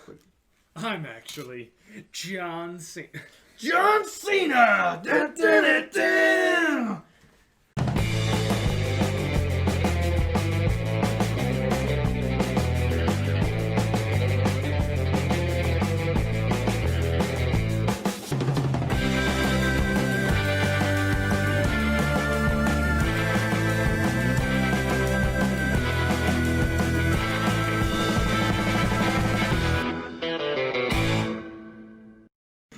awkward. I'm actually John Cena. John Cena! Da, da, da, da.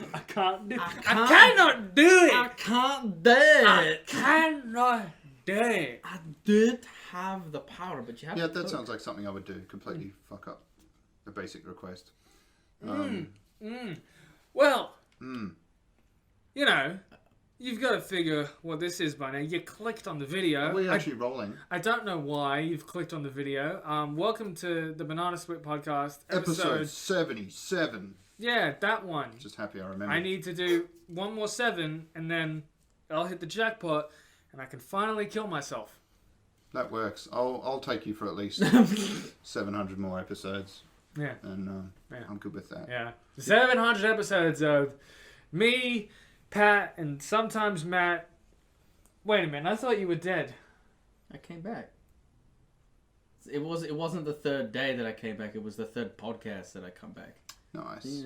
I cannot do it. I can't do it. I cannot do it. I did have the power, but you have Yeah, to that cook. sounds like something I would do. Completely fuck up a basic request. Well, you know, you've got to figure what this is by now. You clicked on the video. Are we actually rolling? I don't know why you've clicked on the video. Welcome to the Banana Split Podcast, Episode 77. Yeah, that one. Just happy I remember. I need to do one more 7, and then I'll hit the jackpot, and I can finally kill myself. That works. I'll take you for at least 700 more episodes. Yeah. And Yeah. I'm good with that. Yeah. 700 episodes of me, Pat, and sometimes Matt. Wait a minute, I thought you were dead. I came back. It wasn't the third day that I came back. It was the third podcast that I come back. Nice.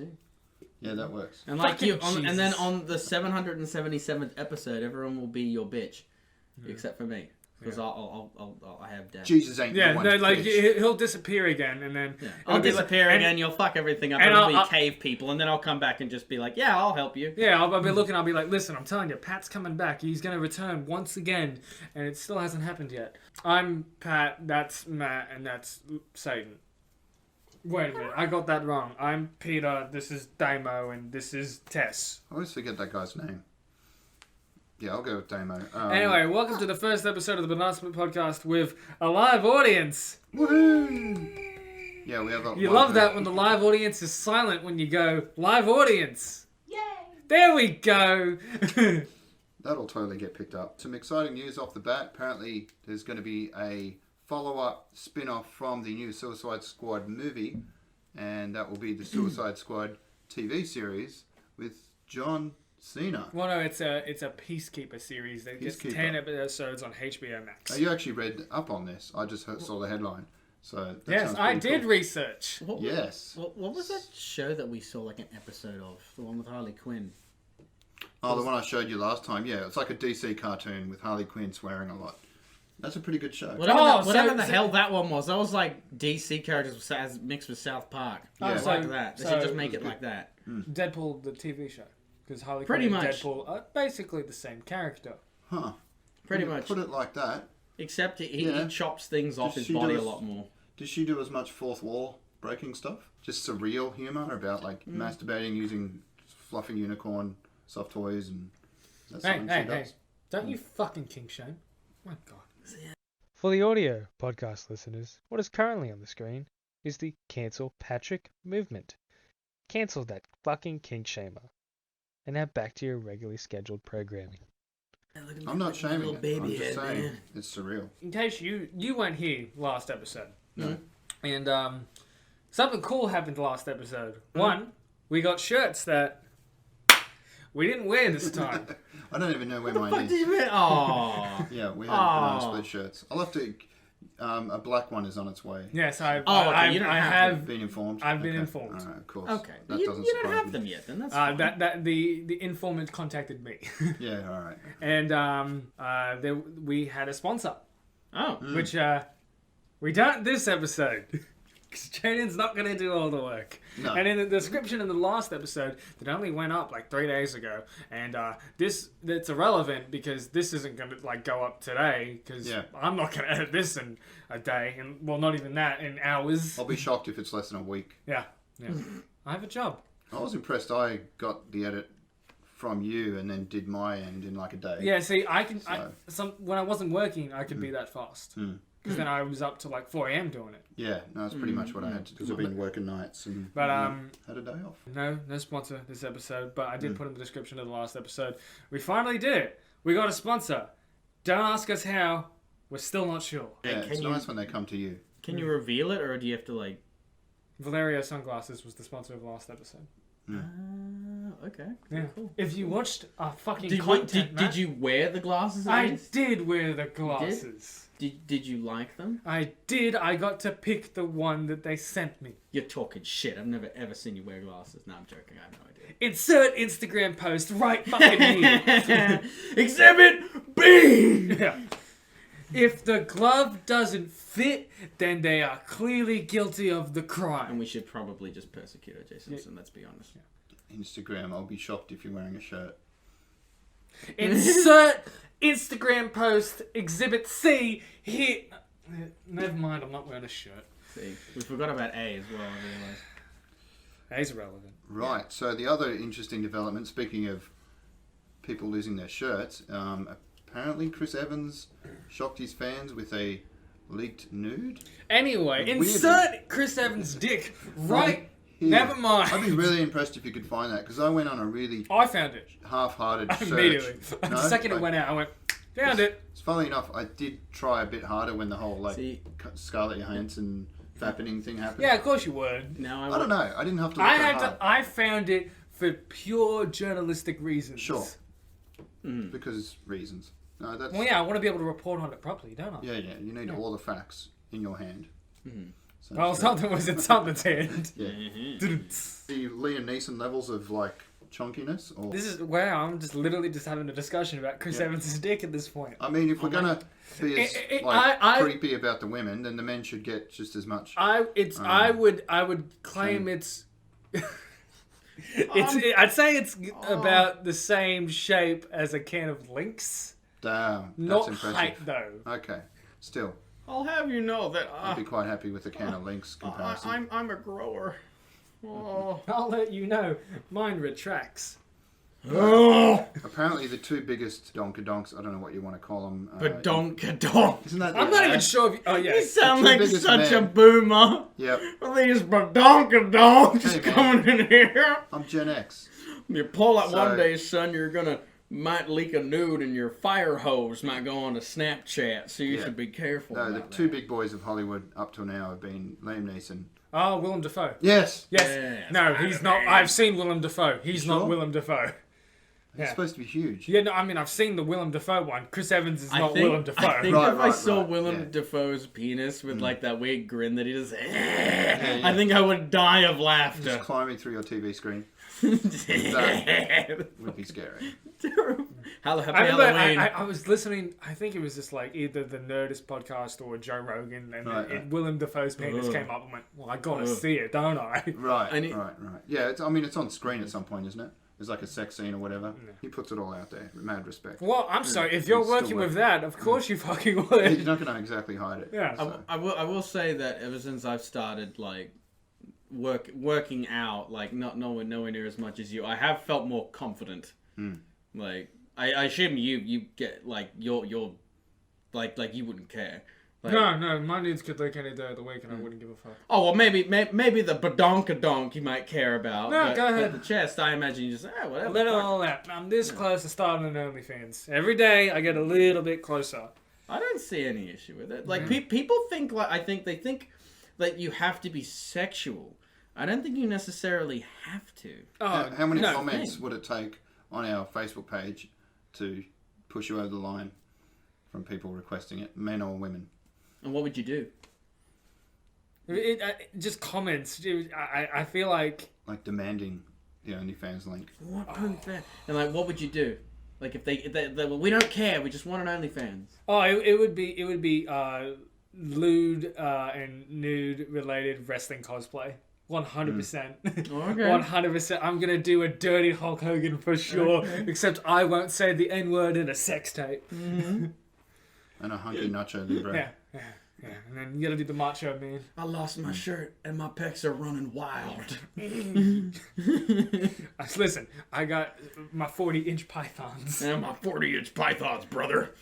Yeah, that works. And like you, Fucking and then Jesus. on the 777th episode, everyone will be your bitch, except for me, because I have death. Jesus ain't Yeah, no one's no, like bitch. he'll disappear again, and then I'll it'll be like- disappear and- again. You'll fuck everything up. and And it'll I'll- be cave people, and then I'll come back and just be like, "Yeah, I'll help you." Yeah, I'll be looking. I'll be like, listen, I'm telling you, Pat's coming back. He's gonna return once again, and it still hasn't happened yet. I'm Pat. That's Matt, and that's Satan. Wait a minute, I got that wrong. I'm Peter. This is Damo, and this is Tess. I always forget that guy's name. Yeah, I'll go with Damo. Anyway, welcome to the first episode of the Banana Split Podcast with a live audience. Woohoo! Yeah, we have a You love that when the live audience is silent when you go, live audience. Yay! There we go. That'll totally get picked up. Some exciting news off the bat. Apparently, there's going to be a follow-up spin-off from the new Suicide Squad movie, and that will be the Suicide Squad TV series with John Cena. Well, no, it's a Peacekeeper series. That gets Peacekeeper. 10 episodes on HBO Max. Oh, you actually read up on this. I just saw the headline. So that Yes, sounds I pretty did cool. research. Yes. What was that show that we saw like an episode of? The one with Harley Quinn. Oh, the one I showed you last time. Yeah, it's like a DC cartoon with Harley Quinn swearing a lot. That's a pretty good show. Whatever the hell that one was. That was like DC characters as mixed with South Park. Yeah. It was like that. They So- should just make it like that. Deadpool, the TV show. Because Harley Pretty Quinn and much. Deadpool are basically the same character. Huh. Pretty When you much. Put it like that. Except he Yeah. chops things off his she body a does- lot more. Did she do as much fourth wall breaking stuff? Just surreal humor about like masturbating using fluffy unicorn soft toys and that's Hey, something hey, she hey. does. Don't you fucking kink shame. My God. For the audio podcast listeners, what is currently on the screen is the Cancel Patrick movement. Cancel that fucking kink shamer. And now back to your regularly scheduled programming. I'm not shaming little it. baby I'm just head, saying man. it's surreal. In case you weren't here last episode. No. And something cool happened last episode. One, we got shirts that we didn't wear this time. I don't even know where What mine do is. you mean? Aww. Yeah, we had Aw. banana split shirts. I'll have to. A black one is on its way. Yes, I you don't have have. Been informed. I've been Okay. informed. All right, of course. Okay. That You doesn't don't surprise have me. them yet, then that's fine. That the informant contacted me, Yeah, all right. and we had a sponsor, Oh. which we don't this episode. Because Jaden's not going to do all the work. No. And in the description in the last episode, that only went up like 3 days ago, and that's irrelevant because this isn't going to like go up today because Yeah. I'm not going to edit this in a day, and well, not even that in hours. I'll be shocked if it's less than a week. Yeah. I have a job. I was impressed. I got the edit from you and then did my end in like a day. Yeah, see, I can. So- When I wasn't working, I could be that fast. Because then I was up to like 4 a.m. doing it. Yeah, no, that's pretty much what I had to do. Because I've been working nights and But had a day off. no sponsor this episode. But I did put in the description of the last episode. We finally did it. We got a sponsor. Don't ask us how. We're still not sure. Yeah, can it's you- nice when they come to you. Can you reveal it, or do you have to like? Valerio Sunglasses was the sponsor of last episode. Okay. Yeah. Cool. If you watched our fucking Did content, Matt, you wear the glasses? At I least? did wear the glasses. Did you like them? I did. I got to pick the one that they sent me. You're talking shit. I've never ever seen you wear glasses. No, I'm joking. I have no idea. Insert Instagram post right fucking here. Exhibit B. Yeah. If the glove doesn't fit, then they are clearly guilty of the And crime. we should probably just persecute O.J. Simpson. Let's be honest. Instagram, I'll be shocked if you're wearing a shirt. Insert Instagram post Exhibit C here. Never mind, I'm not wearing a shirt. See, we forgot about A as well. I realised. A's irrelevant. Right, so the other interesting development, speaking of people losing their shirts, apparently Chris Evans shocked his fans with a leaked nude. Anyway, Weirdly. insert Chris Evans' dick right. Here. Never mind. I'd be really impressed if you could find that, because I went on a really I found it half-hearted search. immediately. No? The second it went out, I went, found it. Funnily enough, I did try a bit harder when the whole See- Scarlett Johansson fappening thing happened. Yeah, of course you would. Now I don't know. I didn't have to look I that had hard. to. I found it for pure journalistic reasons. Sure. Because reasons. No, that's... Well, yeah, I want to be able to report on it properly, don't I? Yeah, you need all the facts in your hand. So Well, it's something was in something's hand. Yeah. The Liam Neeson levels of, like, chunkiness? Or... This is wow. I'm just literally just having a discussion about Chris Yeah. Evans' dick at this point. I mean, if we're going to be as creepy about the women, then the men should get just as much. I would claim it's. I'd say it's about the same shape as a can of Lynx. Damn, that's Not impressive. height though. Okay, still, I'll have you know that I'd be quite happy with a can of Lynx comparison. I'm a grower. Oh. I'll let you know. Mine retracts. Apparently, the two biggest donkadonks, I don't know what you want to call them. Badonkadonk. Isn't that I'm not even sure if. Oh You yes. sound two like biggest such a men. boomer. Yep, These badonkadonks Hey, man. coming in here. I'm Gen X. You pull out So- one day, son, you're gonna might leak a nude and your fire hose might go on to Snapchat, so you Yeah. should be careful No, the about two that. big boys of Hollywood up till now have been Liam Neeson. Oh, Willem Dafoe. Yes, Yes. Yes, No, he's not. I've seen Willem Dafoe. He's not sure? Willem Dafoe. it's Yeah. supposed to be huge. Yeah, no, I mean, I've seen the Willem Dafoe one. Chris Evans is I not think, Willem Dafoe. I think Right, if I right, saw right, Willem yeah. Dafoe's penis with like that weird grin that he does, I think I would die of Just laughter. climbing through your TV screen would be scary. Happy I remember Halloween. I was listening. I think it was just like either the Nerdist podcast or Joe Rogan, and Right. Willem Dafoe's penis Ugh. came up and went, "Well, I gotta Ugh. see it, don't I?" Right, I need- right. Yeah, it's, I mean, it's on screen at some point, isn't it? There's like a sex scene or whatever. He puts it all out there. Mad respect. Well, I'm sorry. If you're It's still working with worth that, of course you fucking He's would. not going to exactly hide it. Yeah. So. I will say that ever since I've started like working out, like not nowhere near as much as you, I have felt more confident. Like I assume you get like you're like you wouldn't care. Like, No, my nudes could look any day of the week, and I wouldn't give a fuck. Oh well, maybe the badonkadonk you might care about. No, but, go ahead. But the chest, I imagine you just whatever. Let it fuck. all out. I'm this close to starting an OnlyFans. Every day, I get a little bit closer. I don't see any issue with it. Like people think they think that you have to be sexual. I don't think you necessarily have to. Oh, How many no. comments would it take on our Facebook page to push you over the line from people requesting it, men or women? And what would you do? Just comments. I feel like Like demanding the OnlyFans link. What OnlyFans? And like, what would you do? Like if they well, we don't care. We just want an OnlyFans. it would be lewd and nude related wrestling cosplay. 100%. Okay. 100%. I'm gonna do a dirty Hulk Hogan for sure. Except I won't say the N word in a sex tape. And a hunky nacho libre. Yeah. And then you gotta do the Macho Man. I lost my shirt and my pecs are running wild. Listen, I got my 40-inch pythons. And my 40-inch pythons, brother.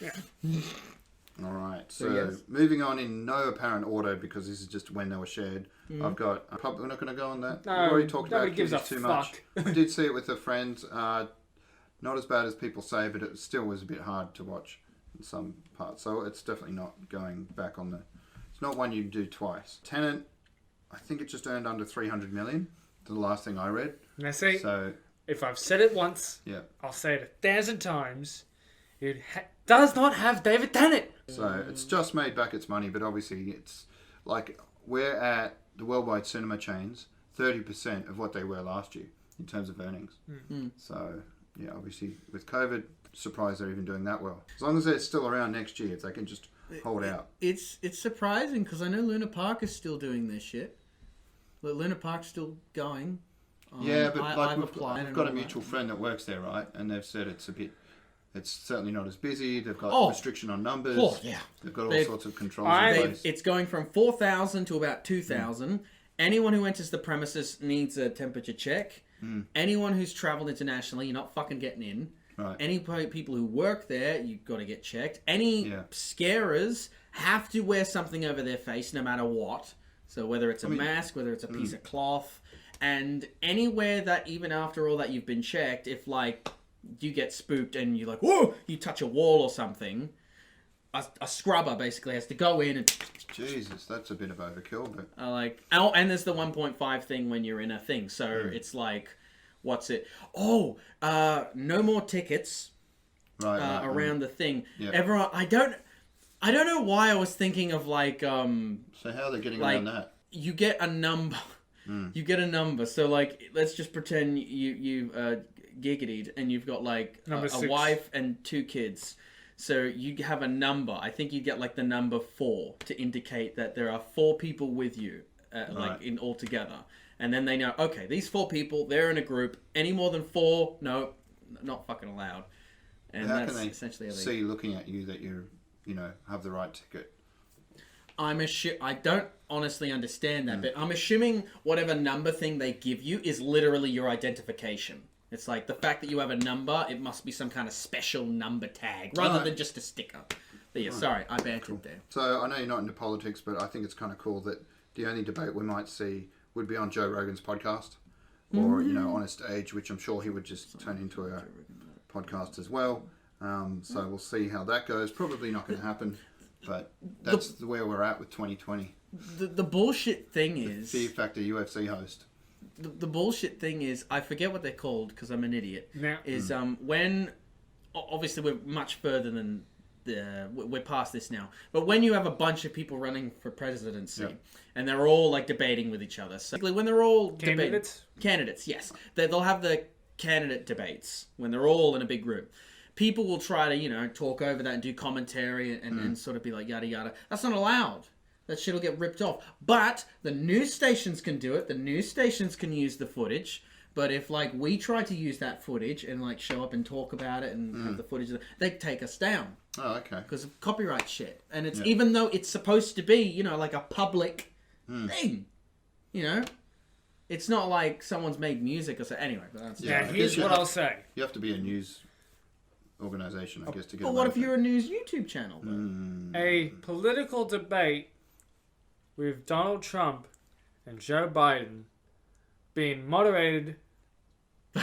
All right. So yes. moving on in no apparent order because this is just when they were shared. I've got. We're not going to go on that. No, We've already talked about nobody gives Kiddies a too fuck. much. I did see it with a friend. Not as bad as people say, but it still was a bit hard to watch in some parts. So it's definitely not going back on the. It's not one you do twice. Tenet. I think it just earned under 300 million. The last thing I read. Now see, So if I've said it once, yeah. I'll say it 1,000 times. It does not have David Tennant. So it's just made back its money, but obviously it's like we're at the worldwide cinema chains 30% of what they were last year in terms of earnings. So yeah, obviously with COVID, surprised they're even doing that well. As long as they're still around next year, if they can just hold out. It's surprising because I know Luna Park is still doing this shit. Luna Park's still going. Yeah, but like I've we've applied and got a all mutual that. friend that works there, right? And they've said it's certainly not as busy. They've got Oh. restriction on numbers. Oh, yeah. They've got all They've- sorts of controls in place. It's going from 4,000 to about 2,000. Anyone who enters the premises needs a temperature check. Anyone who's travelled internationally, you're not fucking getting in. Right. Any people who work there, you've got to get checked. Any Yeah. scarers have to wear something over their face no matter what. So whether it's a mask, whether it's a piece of cloth, and anywhere that even after all that you've been checked, if like you get spooked and you're like, whoa, you touch a wall or something, a scrubber basically has to go in and Jesus, that's a bit of overkill, but and there's the 1.5 thing when you're in a thing. So it's like, what's it? Oh, no more tickets right. around the thing. Yeah. Everyone, I don't know why I was thinking of like So how are they getting around that? you get a number. You get a number. So like, let's just pretend you giggitied and you've got like Number a 6. wife and 2 kids. So you have a number. I think you get like the number 4 to indicate that there are 4 people with you, like Right. in all together. And then they know, okay, these 4 people, they're in a group. Any more than 4, no, not fucking allowed. And How that's can they essentially how they see looking at you that you have the right ticket? I don't honestly understand that, but I'm assuming whatever number thing they give you is literally your identification. It's like the fact that you have a number, it must be some kind of special number tag rather Right. than just a sticker. But yeah, sorry, I bantered there. So I know you're not into politics, but I think it's kind of cool that the only debate we might see would be on Joe Rogan's podcast, or on a stage, which I'm sure he would just turn into a podcast as well. So we'll see how that goes. Probably not going to happen, but that's where we're at with 2020. The bullshit thing is... Fear Factor UFC host. The bullshit thing is, I forget what they're called because I'm an idiot. Now, Is when obviously we're much further than we're past this now. But when you have a bunch of people running for presidency and they're all like debating with each other, so when they're all candidates, yes, they'll have the candidate debates when they're all in a big group. People will try to talk over that and do commentary and sort of be like yada yada. That's not allowed. That shit will get ripped off. But the news stations can do it. The news stations can use the footage. But if like we try to use that footage and like show up and talk about it and have the footage, they take us down Oh, okay. because of copyright shit. And it's even though it's supposed to be like a public thing, it's not like someone's made music or so. Anyway, but that's now I here's guess you what have- I'll say. You have to be a news organization, I guess, to get. But away what if with you're a news YouTube channel? Though? A political debate with Donald Trump and Joe Biden being moderated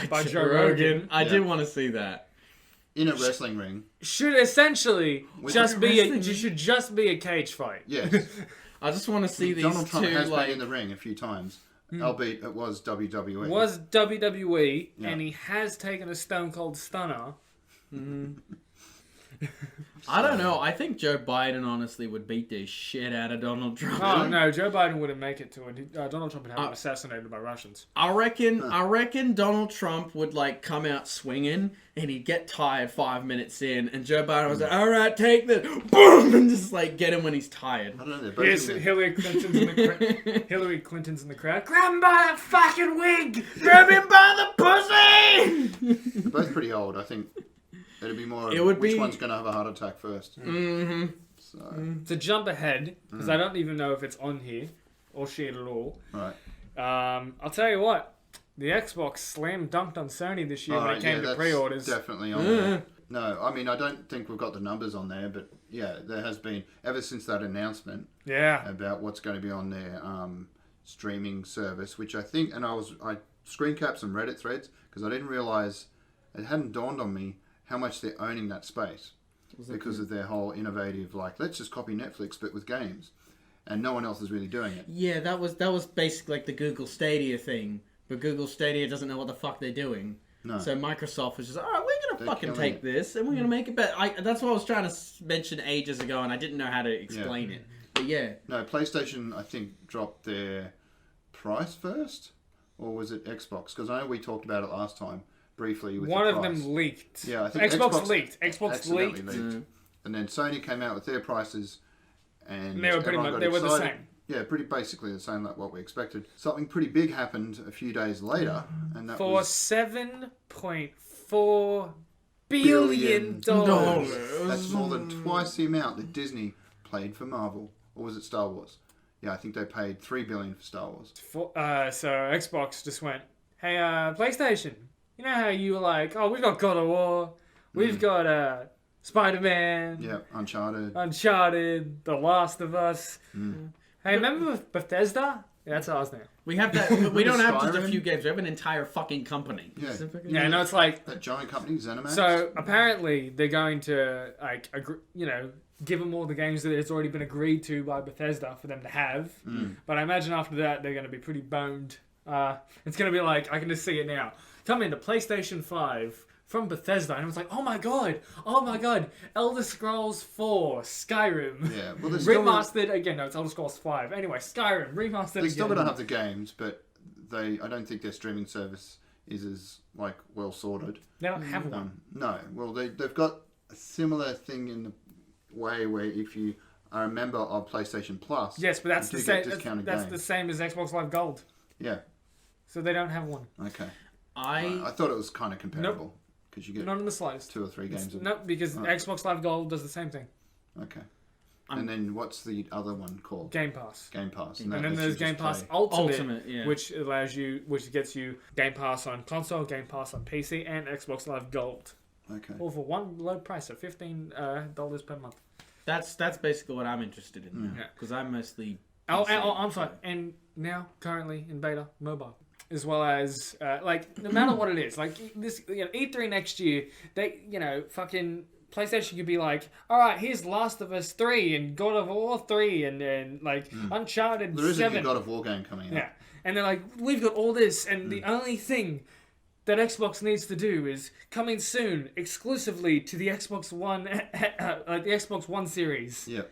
by Joe Rogan. I did want to see that. it. In a wrestling ring. should essentially With just a be wrestling- should just be a cage fight. Yes. I just want to see these Donald Trump two has like. been in the ring a few times, albeit it was WWE. Was WWE, Yeah. and he has taken a Stone Cold Stunner. I don't know. I think Joe Biden honestly would beat the shit out of Donald Trump. Oh no, Joe Biden wouldn't make it to it. Donald Trump would have him assassinated by Russians. I reckon Donald Trump would like come out swinging and he'd get tired 5 minutes in, and Joe Biden was like, "All right, take this," boom, and just like get him when he's tired. I don't know. They're both, Here's in the, Hillary Clinton's in the crowd. Grab him by that fucking wig. Grab him by the pussy. they're both pretty old. I think it'd be more. It would which be- one's going to have a heart attack first? Mm-hmm. So To jump ahead, because I don't even know if it's on here or shared at all. right. I'll tell you what. The Xbox slam dunked on Sony this year when Alright, it came to that's pre-orders. definitely on there. No, I mean I don't think we've got the numbers on there, but yeah, there has been ever since that announcement Yeah. about what's going to be on their streaming service, which I think, and I screen capped some Reddit threads because I didn't realize it hadn't dawned on me how much they're owning that space because of their whole innovative let's just copy Netflix but with games. and no one else is really doing it. Yeah, that was basically like the Google Stadia thing, but Google Stadia doesn't know what the fuck they're doing. No. So Microsoft was just, all right, we're gonna They're fucking killing take it. this and we're gonna make it better. That's what I was trying to mention ages ago, and I didn't know how to explain it. But yeah, No, PlayStation, I think, dropped their price first, or was it Xbox? Because I know we talked about it last time briefly. With One the of price. them leaked. Yeah, I think Xbox leaked. Xbox accidentally leaked. And then Sony came out with their prices, and They were pretty everyone much got the excited. same. Yeah, pretty basically the same like what we expected. Something pretty big happened a few days later, and that For was $7.4 billion. that's more than twice the amount that Disney paid for Marvel, or was it Star Wars? Yeah, I think they paid $3 billion for Star Wars. So Xbox just went, hey, PlayStation, you know how you were like, oh, we've got God of War, we've got Spider-Man, Yeah, Uncharted. Uncharted, The Last of Us. Hey, remember Bethesda? Yeah, that's ours now. we have that. We don't have just a Skyrim? few games. We have an entire fucking company. Yeah. Yeah, no, it's like, That giant company, ZeniMax. so apparently they're going to, like, give them all the games that it's already been agreed to by Bethesda for them to have. But I imagine after that they're going to be pretty boned. It's going to be like, I can just see it now. Come into PlayStation 5 from Bethesda, and it was like, oh my god, Elder Scrolls 4, Skyrim. Yeah, well, they're still Remastered again, no, it's Elder Scrolls 5. Anyway, Skyrim, remastered they're again. still gonna have the games, but I don't think their streaming service is as like well sorted. They don't have one. No, well they've got a similar thing in the way where if you are a member of PlayStation Plus, Yes, but that's you the do get same. discounted That's games. the same as Xbox Live Gold. Yeah, So they don't have one. okay. I I thought it was kind of comparable because you get Not in the slightest. 2 or 3 games. No, because Xbox Live Gold does the same thing. Okay. And then what's the other one called? Game Pass. Game Pass. And that then lets there's you Game just Pass play. Ultimate, yeah. which gets you Game Pass on console, Game Pass on PC, and Xbox Live Gold, Okay. all for one low price of $15 per month. that's basically what I'm interested in now, Yeah. because I'm mostly. Oh, PC, I'm sorry. And now, currently in beta, mobile, as well as no matter what it is, like this, E3 next year, they, fucking PlayStation could be like, all right, here's Last of Us 3 and God of War 3 and like Uncharted There is a 7. new God of War game coming out. Yeah, and they're like, we've got all this, and the only thing that Xbox needs to do is coming soon, exclusively to the Xbox One, like the Xbox One series. Yeah.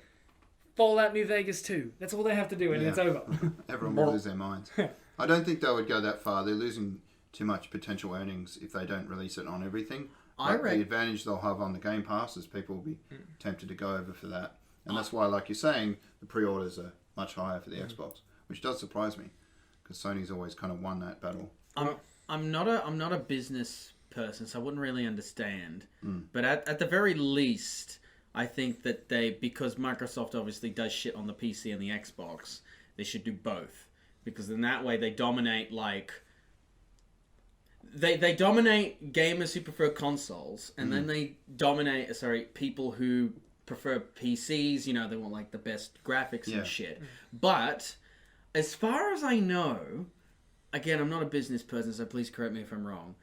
Fallout New Vegas 2. That's all they have to do, and Yeah. it's over. Everyone will lose their minds. I don't think they would go that far. They're losing too much potential earnings if they don't release it on everything. But the advantage they'll have on the Game Pass is people will be tempted to go over for that. And that's why, like you're saying, the pre-orders are much higher for the Xbox, which does surprise me because Sony's always kind of won that battle. I'm not a business person, so I wouldn't really understand. But at the very least, I think that because Microsoft obviously does shit on the PC and the Xbox, they should do both. Because in that way they dominate they dominate gamers who prefer consoles, and then they dominate people who prefer PCs, they want like the best graphics Yeah. and shit. But as far as I know, again, I'm not a business person, so please correct me if I'm wrong.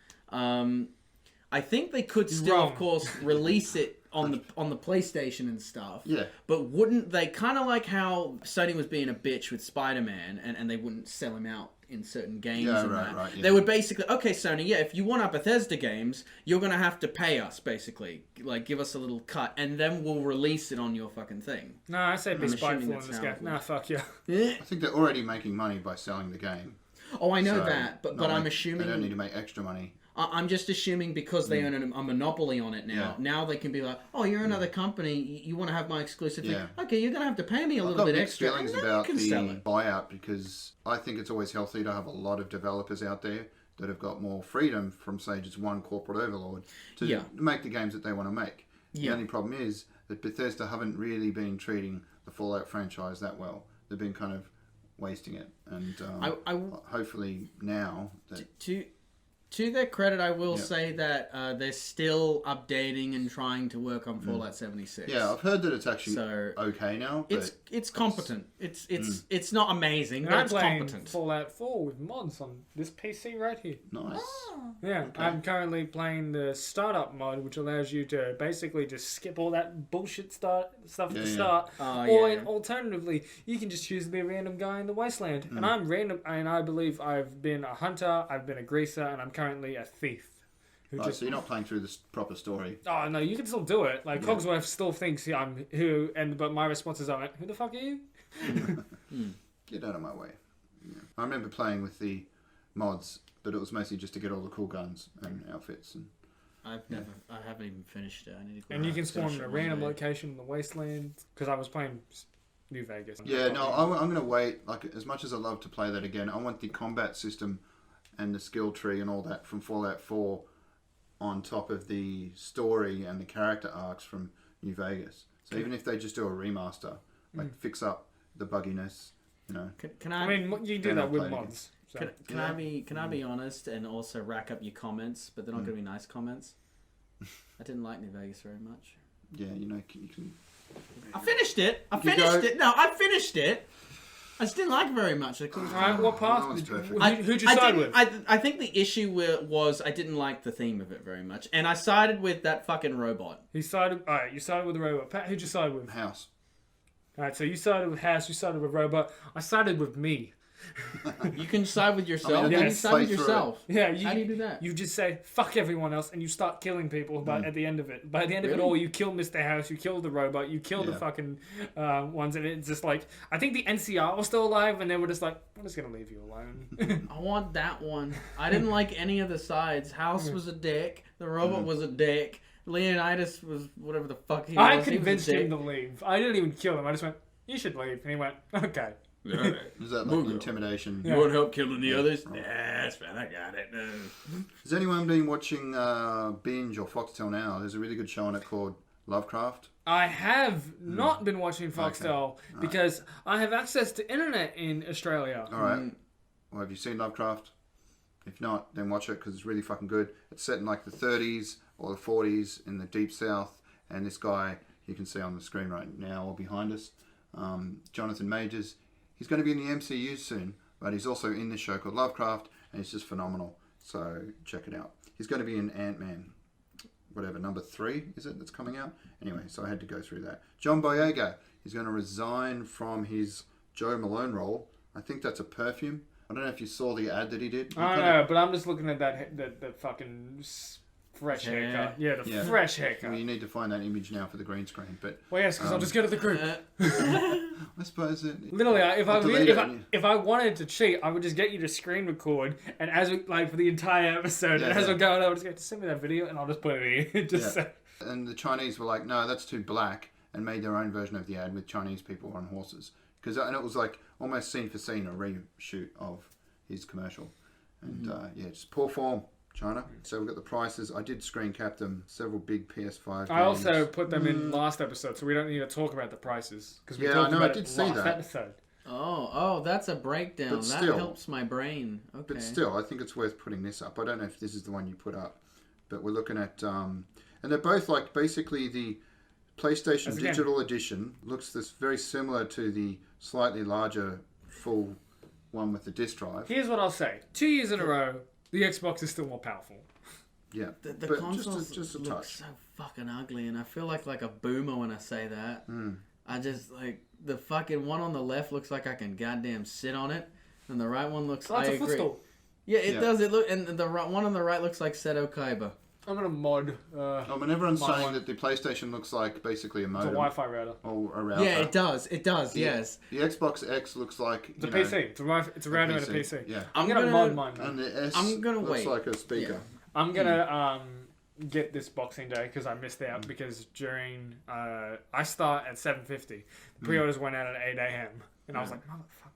I think they could still, Wrong. of course, release it on the PlayStation and stuff. Yeah. But wouldn't they, kind of like how Sony was being a bitch with Spider-Man, and they wouldn't sell him out in certain games Yeah, and right, that. right, yeah. They would basically, okay, Sony, yeah, if you want our Bethesda games, you're going to have to pay us, basically. Like, give us a little cut, and then we'll release it on your fucking thing. No, I say be I'm assuming spiteful in that's this how guy. it Nah, works. fuck yeah. Yeah. I think they're already making money by selling the game. Oh, I know So, that, but not I'm like- assuming... they don't need to make extra money. I'm just assuming because they own a monopoly on it now. Yeah. Now they can be like, oh, you're another company. You want to have my exclusive thing? Yeah. Okay, you're going to have to pay me a I've little got bit mixed extra. feelings and then about you can sell the it. buyout because I think it's always healthy to have a lot of developers out there that have got more freedom from, say, just one corporate overlord to Yeah. make the games that they want to make. Yeah. The only problem is that Bethesda haven't really been treating the Fallout franchise that well. They've been kind of wasting it. And I hopefully now that... To their credit, I will Yeah. say that they're still updating and trying to work on Fallout 76. Yeah, I've heard that it's actually So okay now. But it's competent. It's not amazing, And but I'm it's playing competent. Fallout 4 with mods on this PC right here. nice. Yeah, Okay. I'm currently playing the startup mod, which allows you to basically just skip all that bullshit stuff at the start. Oh, Or yeah. alternatively, you can just choose to be a random guy in the wasteland. Hmm. And I'm random, and I believe I've been a hunter, I've been a greaser, and I'm currently a thief. Who Oh, so you're not playing through this proper story. Oh no, you can still do it. Like Cogsworth still thinks I'm who, but my responses are, "Who the fuck are you?" Get out of my way. Yeah. I remember playing with the mods, but it was mostly just to get all the cool guns and outfits. And I haven't even finished it. I need to go And you back can and spawn finish in a it one random day. location in the wasteland because I was playing New Vegas. yeah, no, I'm going to wait. Like as much as I love to play that again, I want the combat system and the skill tree and all that from Fallout 4 on top of the story and the character arcs from New Vegas. So even if they just do a remaster, like fix up the bugginess, you know. Can I I? mean, you do Then that I'll with play it again. mods. So. Can Yeah. I be? Can I be honest and also rack up your comments? But they're not going to be nice comments. I didn't like New Vegas very much. Yeah, you know, you can. I finished it. I You finished go- it. No, I finished it. I just didn't like it very much. I couldn't. Alright, what path? No one's did you, perfect. who'd you side with? I think the issue was I didn't like the theme of it very much, and I sided with that fucking robot. He sided. Alright, you sided with the robot. Pat, who'd you side with? House. Alright, so you sided with House. You sided with robot. I sided with me. You can side with yourself. I How mean, do you yes. side with play through yourself? Yeah, you. How do you do that? You just say fuck everyone else, and you start killing people. But at the end of it, by the end of it Really? all, you kill Mr. House, you kill the robot, you kill the Yeah. fucking ones, and it's just like I think the NCR was still alive, and they were just like, "I'm just gonna leave you alone." I want that one. I didn't like any of the sides. House was a dick. The robot was a dick. Leonidas was whatever the fuck he I was. He was a convinced dick. him to leave. I didn't even kill him. I just went, "You should leave," and he went, "Okay." Is that like intimidation? Yeah. want help killing the others? Nah, that's fine. I got it. Has anyone been watching Binge or Foxtel now? There's a really good show on it called Lovecraft. I have not been watching Foxtel because I have access to internet in Australia. All right. Well, have you seen Lovecraft? If not, then watch it because it's really fucking good. It's set in like the 30s or the 40s in the deep south, and this guy you can see on the screen right now or behind us, Jonathan Majors. He's going to be in the MCU soon, but he's also in this show called Lovecraft, and he's just phenomenal. So check it out. He's going to be in Ant-Man, whatever, number 3, is it, that's coming out? Anyway, so I had to go through that. John Boyega, he's going to resign from his Joe Malone role. I think that's a perfume. I don't know if you saw the ad that he did. I don't know, but I'm just looking at that fucking fresh Yeah. haircut. Yeah, the Yeah. fresh Well, haircut. you need to find that image now for the green screen, but Well, yes, because I'll just go to the group. I suppose it. Literally, I'll delete it. if I wanted to cheat, I would just get you to screen record, and as we, like for the entire episode, Yeah, and as yeah. we're going, I'll just go, send me that video, and I'll just put it in. Just Yeah. say, And the Chinese were like, no, that's too black, and made their own version of the ad with Chinese people on horses. And it was like almost scene for scene a reshoot of his commercial. And yeah, just poor form, China. So we've got the prices. I did screen cap them, several big PS5 I games. also put them in last episode, so we don't need to talk about the prices because we Yeah, talked I know, I about did it see last that. episode. Oh, that's a breakdown. But That still- helps my brain. Okay. But still, I think it's worth putting this up. I don't know if this is the one you put up, but we're looking at, and they're both like basically the PlayStation As again- Digital Edition looks this very similar to the slightly larger full one with the disc drive. Here's what I'll say: 2 years in a row, the Xbox is still more powerful. Yeah, The but consoles just a look touch. so fucking ugly, and I feel like a boomer when I say that. I just like the fucking one on the left looks like I can goddamn sit on it, and the right one looks. Oh, it's I a agree. footstool. Yeah, it Yeah. does. It look, and the one on the right looks like Seto Kaiba. I'm gonna mod. Oh, and everyone's My saying one. that the PlayStation looks like basically a It's a modem Wi-Fi router. or a router. Yeah, it does. It does. Yes. The Xbox X looks like It's a you know, PC. It's a router and a PC. Yeah, I'm I'm gonna gonna- mod mine. Man. and the S I'm gonna looks wait. like a speaker. I'm gonna get this Boxing Day because I missed out because during I start at 7:50. Pre-orders went out at 8 a.m. and I was like, motherfucker.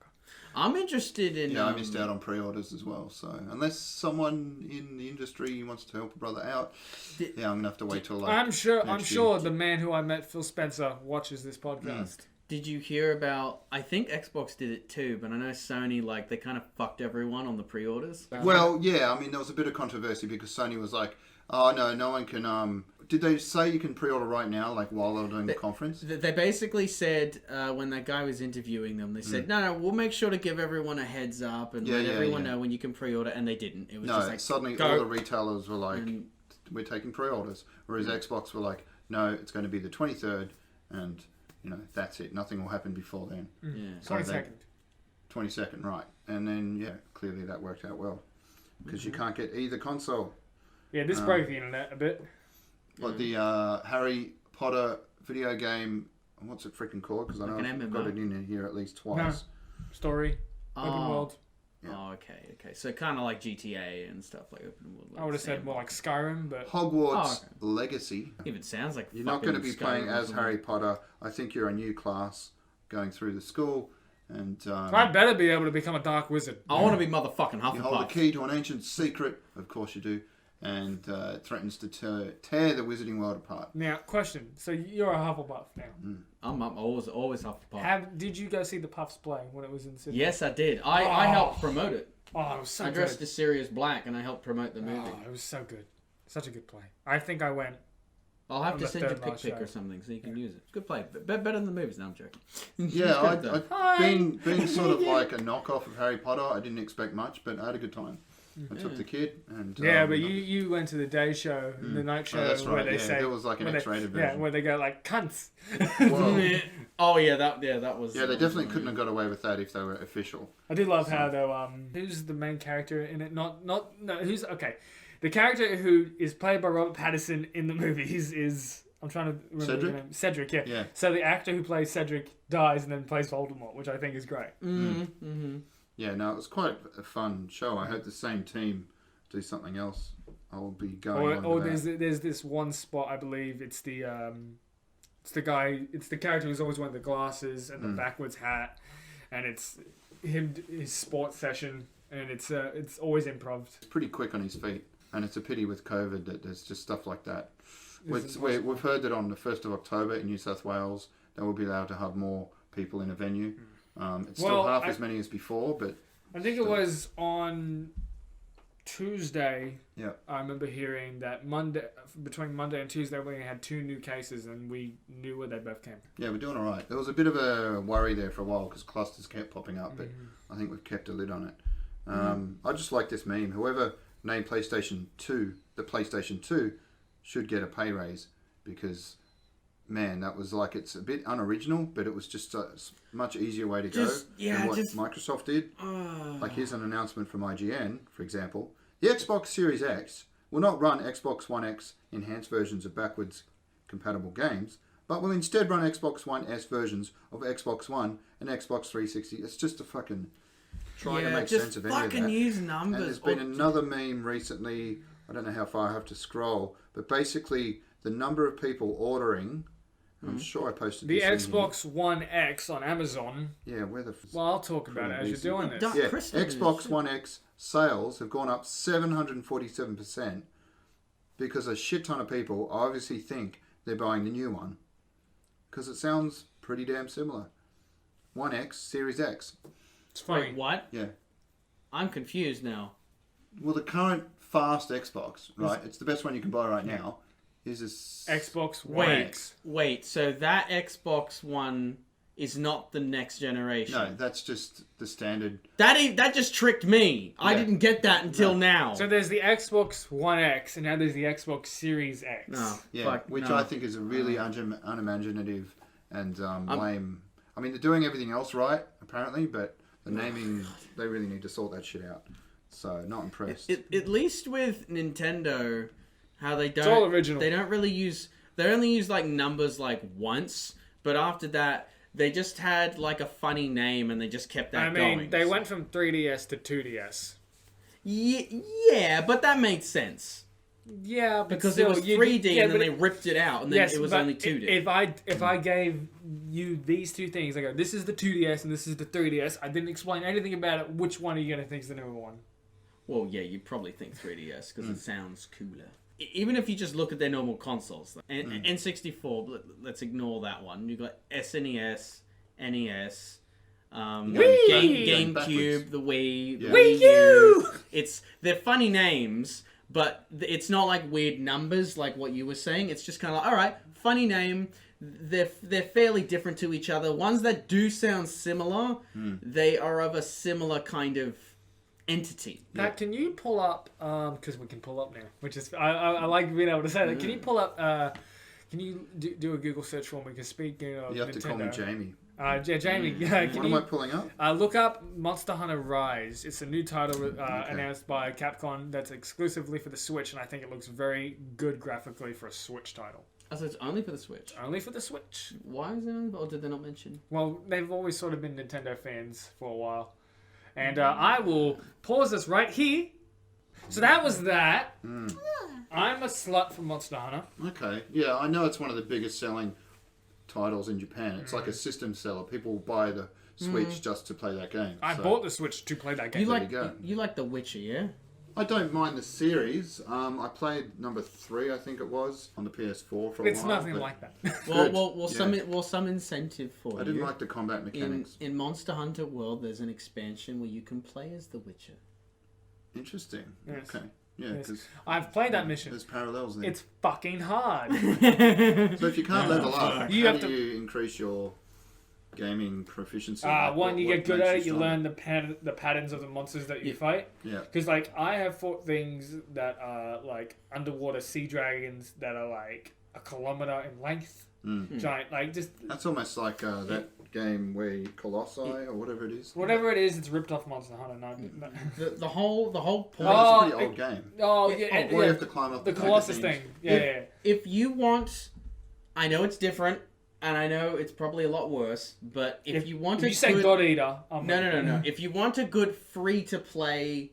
I'm interested in. Yeah, I missed out on pre-orders as well. So unless someone in the industry wants to help a brother out, yeah, I'm gonna have to wait till like. I'm sure next the year. man who I met, Phil Spencer, watches this podcast. Did you hear about? I think Xbox did it too, but I know Sony they kind of fucked everyone on the pre-orders. Well, yeah, I mean, there was a bit of controversy because Sony was like, oh, no one can... Did they say you can pre-order right now, while they were doing the conference? They basically said, when that guy was interviewing them, they said, no, we'll make sure to give everyone a heads up and let everyone know when you can pre-order, and they didn't. It was just like, suddenly go. all the retailers were like, we're taking pre-orders. Whereas Xbox were like, no, it's going to be the 23rd, and, that's it. Nothing will happen before then. Yeah. So 22nd. 22nd, right. And then, clearly that worked out well. Because you can't get either console. Yeah, this broke the internet a bit. Like the Harry Potter video game, what's it freaking called? Because I know I've got it in here at least twice. No. Story, open world. Yeah. Oh, okay. So kind of like GTA and stuff, like open world. I would have said more like Skyrim, but Hogwarts Legacy. Even sounds like You're not going to be Skyrim playing or as something. Harry Potter. I think you're a new class going through the school. And I better be able to become a dark wizard. I want to be motherfucking you hold the Hufflepuff. key to an ancient secret. Of course you do. And it threatens to tear the wizarding world apart. Now, question. So you're a Hufflepuff now. I'm always Hufflepuff. Did you go see the Puffs play when it was in Sydney? Yes, I did. I helped promote it. Oh, it was so I good. dressed as Sirius Black and I helped promote the movie. Oh, it was so good. Such a good play. I think I went. I'll have on to the send you a third pic last pic show. or something so you can use it. It's a good play. Better than the movies. No, I'm joking. Yeah, It's good, though. being sort of like a knockoff of Harry Potter, I didn't expect much, but I had a good time. I took the kid and... Yeah, but you went to the day show, the night show, that's where right, they yeah, say... there was like an where they- X-rated Yeah, version. where they go like, cunts. Whoa. Oh yeah, that was. Yeah, they definitely couldn't have got away with that if they were official. I do love how though who's the main character in it? Who's okay. The character who is played by Robert Pattinson in the movies is I'm trying to remember Cedric? the name. Cedric, yeah. Yeah. So the actor who plays Cedric dies and then plays Voldemort, which I think is great. Yeah, no, it was quite a fun show. I hope the same team do something else. I'll be going on Or to that. there's this one spot I believe it's the character who's always wearing the glasses and the backwards hat, and it's his sports session, and it's always improv. It's pretty quick on his feet, and it's a pity with COVID that there's just stuff like that. We've heard that on the 1st of October in New South Wales, they will be allowed to have more people in a venue. It's still half as many as before, but... I think it was on Tuesday. Yeah. I remember hearing that between Monday and Tuesday, we had 2 new cases, and we knew where they both came from. Yeah, we're doing all right. There was a bit of a worry there for a while because clusters kept popping up, but I think we've kept a lid on it. I just like this meme. Whoever named PlayStation 2 the PlayStation 2 should get a pay raise because, man, that was like, it's a bit unoriginal, but it was just a much easier way to go than what Microsoft did. Like, here's an announcement from IGN, for example. The Xbox Series X will not run Xbox One X enhanced versions of backwards compatible games, but will instead run Xbox One S versions of Xbox One and Xbox 360. It's just a fucking trying to make sense of any of that. fucking use And numbers. there's been another meme recently, I don't know how far I have to scroll, but basically the number of people ordering, I'm sure I posted The this in Xbox One X on Amazon. here. Yeah, where the... Well, I'll talk about it as you're doing this. Yeah, Crystal Xbox is- One X sales have gone up 747% because a shit ton of people obviously think they're buying the new one because it sounds pretty damn similar. One X, Series X. It's funny. Wait, what? Yeah. I'm confused now. Well, the current fast Xbox, right? It's the best one you can buy right now. Is this Xbox One X. Wait. So that Xbox One is not the next generation. No, that's just the standard. That just tricked me. I Yeah. didn't get that until now. So there's the Xbox One X, and now there's the Xbox Series X. No, Yeah, fuck, which no. I think is a really unimaginative and lame. I mean, they're doing everything else right, apparently, but the naming, they really need to sort that shit out. So, not impressed. At least with Nintendo, how they don't. It's all original. They don't really use. They only use like numbers like once, but after that, they just had like a funny name and they just kept that I mean, going. they went from 3DS to 2DS. Yeah, but that made sense Yeah, but because still, it was 3D and then but they ripped it out and then yes, it was but only 2D. If I gave you these two things, I go, this is the 2DS and this is the 3DS. I didn't explain anything about it. Which one are you gonna think is the newer one? Well, yeah, you'd probably think 3DS because it sounds cooler. Even if you just look at their normal consoles, N64, let's ignore that one. You've got SNES, NES, Wii! GameCube, the Wii, the Yeah. Wii Wii U! They're funny names, but it's not like weird numbers like what you were saying. It's just kind of like, all right, funny name. They're fairly different to each other. Ones that do sound similar, they are of a similar kind of entity. Pat, can you pull up, because we can pull up now, which is, I like being able to say that. Can you pull up, can you do a Google search for me? Because speaking of You have to call me Nintendo, Jamie. yeah, Jamie, What can am I you pulling up? look up Monster Hunter Rise? It's a new title announced by Capcom that's exclusively for the Switch, and I think it looks very good graphically for a Switch title. Oh, so it's only for the Switch. Only for the Switch. Why is it only, or did they not mention? Well, they've always sort of been Nintendo fans for a while. And I will pause this right here. So that was that. I'm a slut for Monster Hunter. Okay. Yeah, I know it's one of the biggest selling titles in Japan. It's like a system seller. People buy the Switch just to play that game. I So bought the Switch to play that game. You like go. you like The Witcher, yeah? I don't mind the series. I played number 3, I think it was, on the PS4 for a It's while. nothing but like that. Well, Good. some incentive for I you. didn't like the combat mechanics. In Monster Hunter World, there's an expansion where you can play as the Witcher. Interesting. Yes. Okay. Yeah, Yes. because I've played that mission. there's parallels there. It's fucking hard. So if you can't level up, You how have do to- you increase your gaming proficiency? One, you get good makes at it. You strong? learn the patterns of the monsters that you Yeah. fight. Yeah. Because like I have fought things that are like underwater sea dragons that are like a kilometer in length. Giant, like just That's almost like that game where you Colossi or whatever it is. whatever it is, it's ripped off Monster Hunter. No. The whole point. Oh, it's a Oh, pretty old game. Oh Yeah, yeah, oh, Or you yeah. have to climb up The the Colossus things. thing. Yeah. If you want, I know it's different, and I know it's probably a lot worse. But if you want If a you say good, God Eater, no. If you want a good free to play,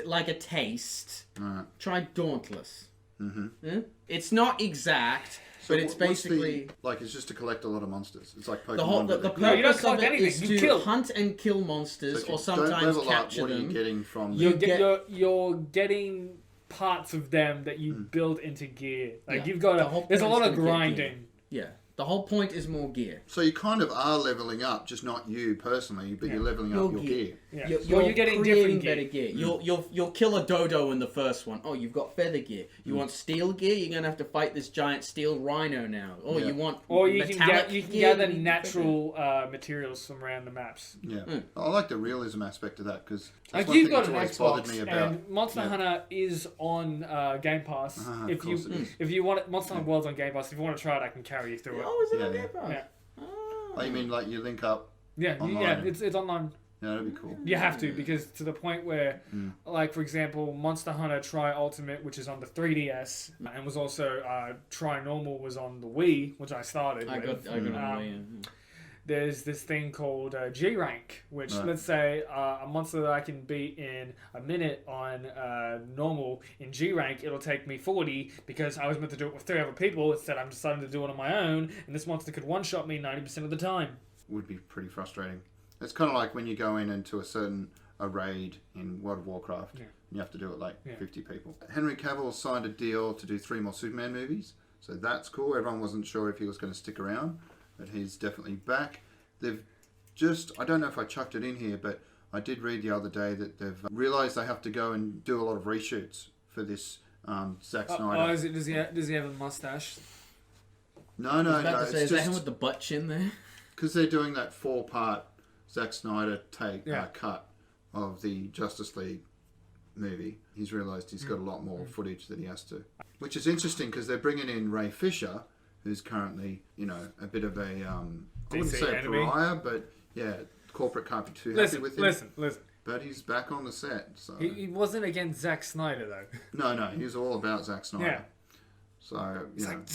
like a taste, Alright. try Dauntless. Mm-hmm. It's not exact, So but it's what's the- basically like it's just to collect a lot of monsters. It's like Pokemon. the whole the but No, you don't purpose of collect it anything, is you to kill. hunt and kill so monsters, if you or don't sometimes level up, capture what are you them. getting from You the... get- You're getting parts of them that you build into gear. Like Yeah. you've got The whole there's a point lot is of to get gear. grinding. Yeah, the whole point is more gear. So you kind of are leveling up, just not you personally, but you're leveling up your gear. Yeah. You're getting creating different gear. better gear. You'll kill a dodo in the first one. Oh, you've got feather gear. You want steel gear? You're gonna have to fight this giant steel rhino now. Oh, Yeah. you want Or you metallic can gear? gather Then you- natural materials from around the maps. Yeah. I like the realism aspect of that because Like one you've thing got that's an always bothered Xbox, me about. and Monster yeah. Hunter is on Game Pass. Of If course it is. you want it, Monster Hunter World's on Game Pass. If you want to try it, I can carry you through it. Oh, is it Yeah, on yeah. Game Pass? Yeah. Oh. Oh, you mean like you link up? Yeah, Online. it's online. Yeah, that'd be cool. You have to, because to the point where, like for example, Monster Hunter Tri Ultimate, which is on the 3DS, and was also Tri Normal was on the Wii, which I started I with. got on the way. There's this thing called G Rank, which Right. let's say a monster that I can beat in a minute on normal in G Rank, it'll take me 40 because I was meant to do it with 3 other people. Instead, I'm deciding to do it on my own, and this monster could one-shot me 90% of the time. Would be pretty frustrating. It's kind of like when you go into a raid in World of Warcraft. Yeah. You have to do it like Yeah. 50 people. Henry Cavill signed a deal to do 3 more Superman movies, so that's cool. Everyone wasn't sure if he was going to stick around, but he's definitely back. They've I don't know if I chucked it in here, but I did read the other day that they've realised they have to go and do a lot of reshoots for this Zack Snyder. Does he have a mustache? No, I was about to it's say, is that him just with the butt chin there? because they're doing that 4-part Zack Snyder Yeah. cut of the Justice League movie. He's realised he's got a lot more footage that he has to, which is interesting because they're bringing in Ray Fisher, who's currently a bit of a I wouldn't DC say a enemy. pariah, but yeah, corporate can't be too happy with him. Listen. But he's back on the set. So He wasn't against Zack Snyder though. no, he's all about Zack Snyder. Yeah. So It's like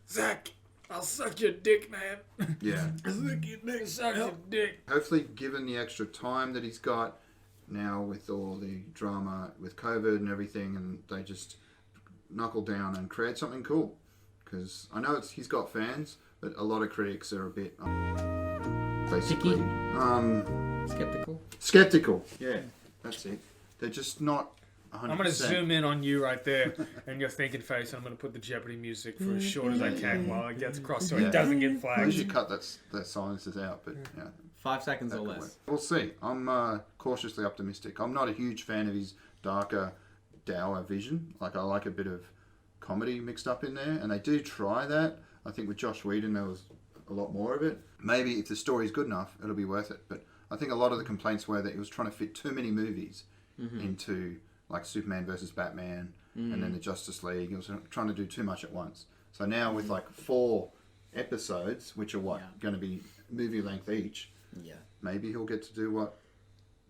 Zack, I'll suck your dick, man. yeah. Suck your dick. Hopefully, given the extra time that he's got now with all the drama with COVID and everything, and they just knuckle down and create something cool. Because I know he's got fans, but a lot of critics are a bit basically Skeptical? skeptical. Yeah, that's it. They're just not 100%. I'm gonna zoom in on you right there, and your thinking face. And I'm gonna put the Jeopardy music for as short as I can while it gets across, so Yeah. it doesn't get I flagged. usually cut that silences out, but yeah. 5 seconds That or could less. work. We'll see. I'm cautiously optimistic. I'm not a huge fan of his darker, dour vision. Like, I like a bit of comedy mixed up in there, and they do try that. I think with Josh Whedon there was a lot more of it. Maybe if the story's good enough, it'll be worth it. But I think a lot of the complaints were that he was trying to fit too many movies into, like, Superman versus Batman, and then the Justice League. He was trying to do too much at once. So now with like 4 episodes, which are going to be movie length each, Yeah. maybe he'll get to do what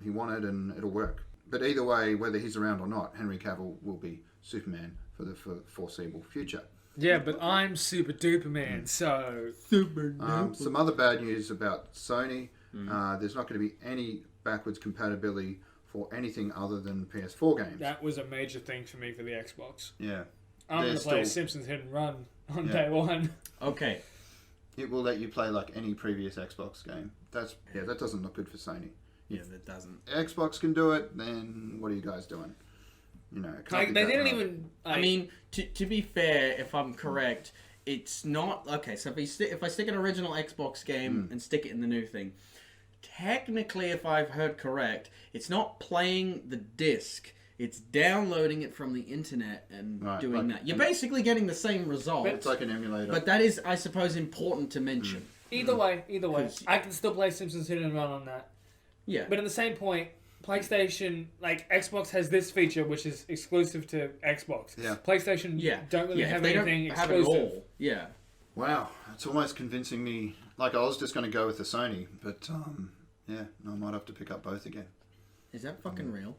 he wanted and it'll work. But either way, whether he's around or not, Henry Cavill will be Superman for the foreseeable future. Yeah, but I'm super duper man, so Some other bad news about Sony. There's not going to be any backwards compatibility for anything other than PS4 games. that was a major thing for me for the Xbox. Yeah. I'm They're gonna play still- Simpsons Hit and Run on Yeah. day one. Okay. It will let you play like any previous Xbox game. That doesn't look good for Sony. Yeah, that doesn't. Xbox can do it, then what are you guys doing? You know, it can't Like be they that didn't hard. even. I mean, to be fair, if I'm correct, it's not okay. So if I stick an original Xbox game and stick it in the new thing, technically, if I've heard correct, it's not playing the disc. It's downloading it from the internet and Right, doing like- that. You're basically getting the same result, It's like an emulator. but that is, I suppose, important to mention. Either way, 'Cause- I can still play Simpsons Hit and Run on that. Yeah. But at the same point, PlayStation, like Xbox has this feature which is exclusive to Xbox. Yeah. PlayStation Yeah. don't really yeah, have if they anything don't have it exclusive. all. Yeah. Wow, it's almost convincing me. Like, I was just going to go with the Sony, but yeah, I might have to pick up both again. Is that fucking real?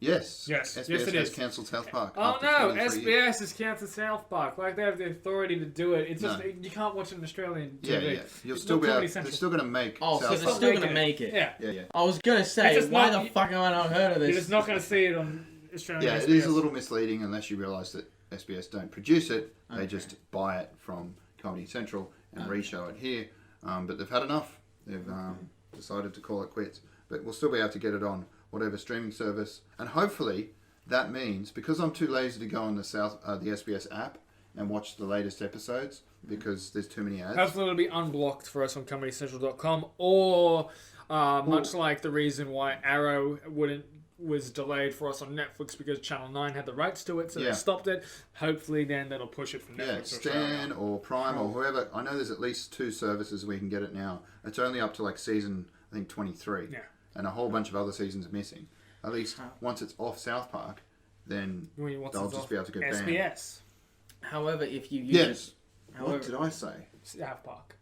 Yes. Yes, SBS yes, it has is. cancelled South Park. Oh after no, 23 years. SBS has cancelled South Park. Like they have the authority to do it. It's just No. you can't watch it on Australian Yeah, TV. yeah. You'll It's still not be able. Comedy They're Central. still going to make. Oh, so South they're Park. still making gonna it. make it. Yeah. Yeah, yeah. I was gonna It's say, just why not- the fuck have I not heard of this? You're just not going to see it on Australian Yeah, SBS. it is a little misleading unless you realise that SBS don't produce it. They Okay. just buy it from Comedy Central and reshow it here. But they've had enough. They've decided to call it quits. But we'll still be able to get it on whatever streaming service. And hopefully that means, because I'm too lazy to go on the SBS app and watch the latest episodes because there's too many ads. Hopefully it'll be unblocked for us on ComedyCentral.com, or much like the reason why Arrow was delayed for us on Netflix because Channel 9 had the rights to it, so Yeah. they stopped it. Hopefully then that'll push it from Netflix. Yeah, to Stan Australia. or Prime or whoever. I know there's at least 2 services where you can get it now. It's only up to like season, I think, 23. Yeah. And a whole bunch of other seasons are missing. At least once it's off South Park, then What's they'll it just off? be able to get banned. SBS. However, if you use Yes. However, What did I say? South Park.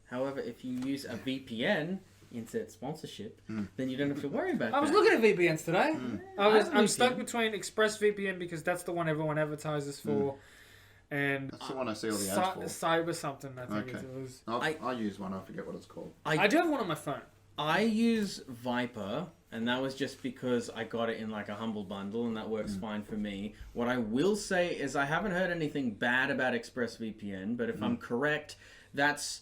However, if you use a VPN, insert sponsorship, then you don't have to worry about I was that. looking at VPNs today. I I'm stuck VPN. between ExpressVPN because that's the one everyone advertises for, and That's the one I see all the ads for. Cyber something. I think Okay. it was. I use one. I forget what it's called. I do have one on my phone. I use Viper, and that was just because I got it in like a humble bundle, and that works fine for me. What I will say is I haven't heard anything bad about ExpressVPN, but if I'm correct, that's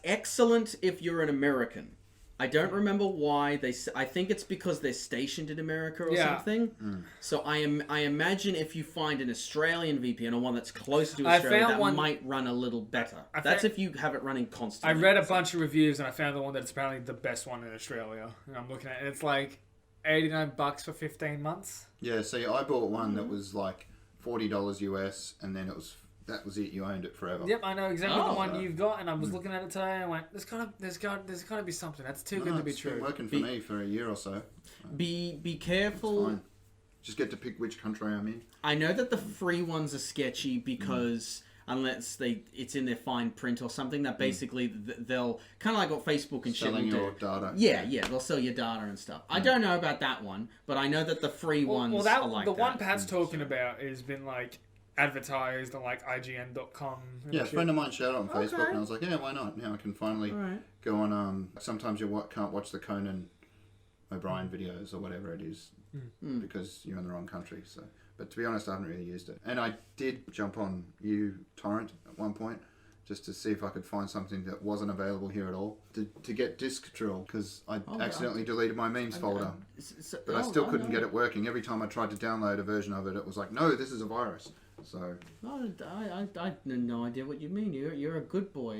excellent if you're an American. I don't remember why I think it's because they're stationed in America or Yeah. something. So I imagine if you find an Australian VPN or one that's close to I Australia, found that one- might run a little better. I That's found- if you have it running I constantly. read a bunch of reviews and I found the one that's apparently the best one in Australia. And I'm looking at it, and it's like $89 for 15 months. Yeah, see, I bought one that was like $40 US, and then that was it. You owned it forever. Yep, I know exactly the Oh. one you've got, and I was looking at it today and I went, there's got to be something. That's too good to be It's been true. working for me for a year or so. Be It's careful. fine. Just get to pick which country I'm in. I know that the free ones are sketchy because unless it's in their fine print or something, that basically they'll kind of like what Facebook and shit will Selling do. your data. Yeah, they'll sell your data and stuff. I don't know about that one, but I know that the free ones are like the that. one Pat's talking about has been like advertised on like IGN.com. and Yeah, a shit. friend of mine shared it on Facebook, Okay. and I was like, yeah, why not? Now I can finally Alright. go on. Sometimes you can't watch the Conan O'Brien videos or whatever it is because you're in the wrong country. So, but to be honest, I haven't really used it. And I did jump on uTorrent at one point, just to see if I could find something that wasn't available here at all. To get Disc Drill, because I accidentally deleted my memes folder. But I still couldn't get it working. Every time I tried to download a version of it, it was like, no, this is a virus. So I have no idea what you mean. You're a good boy.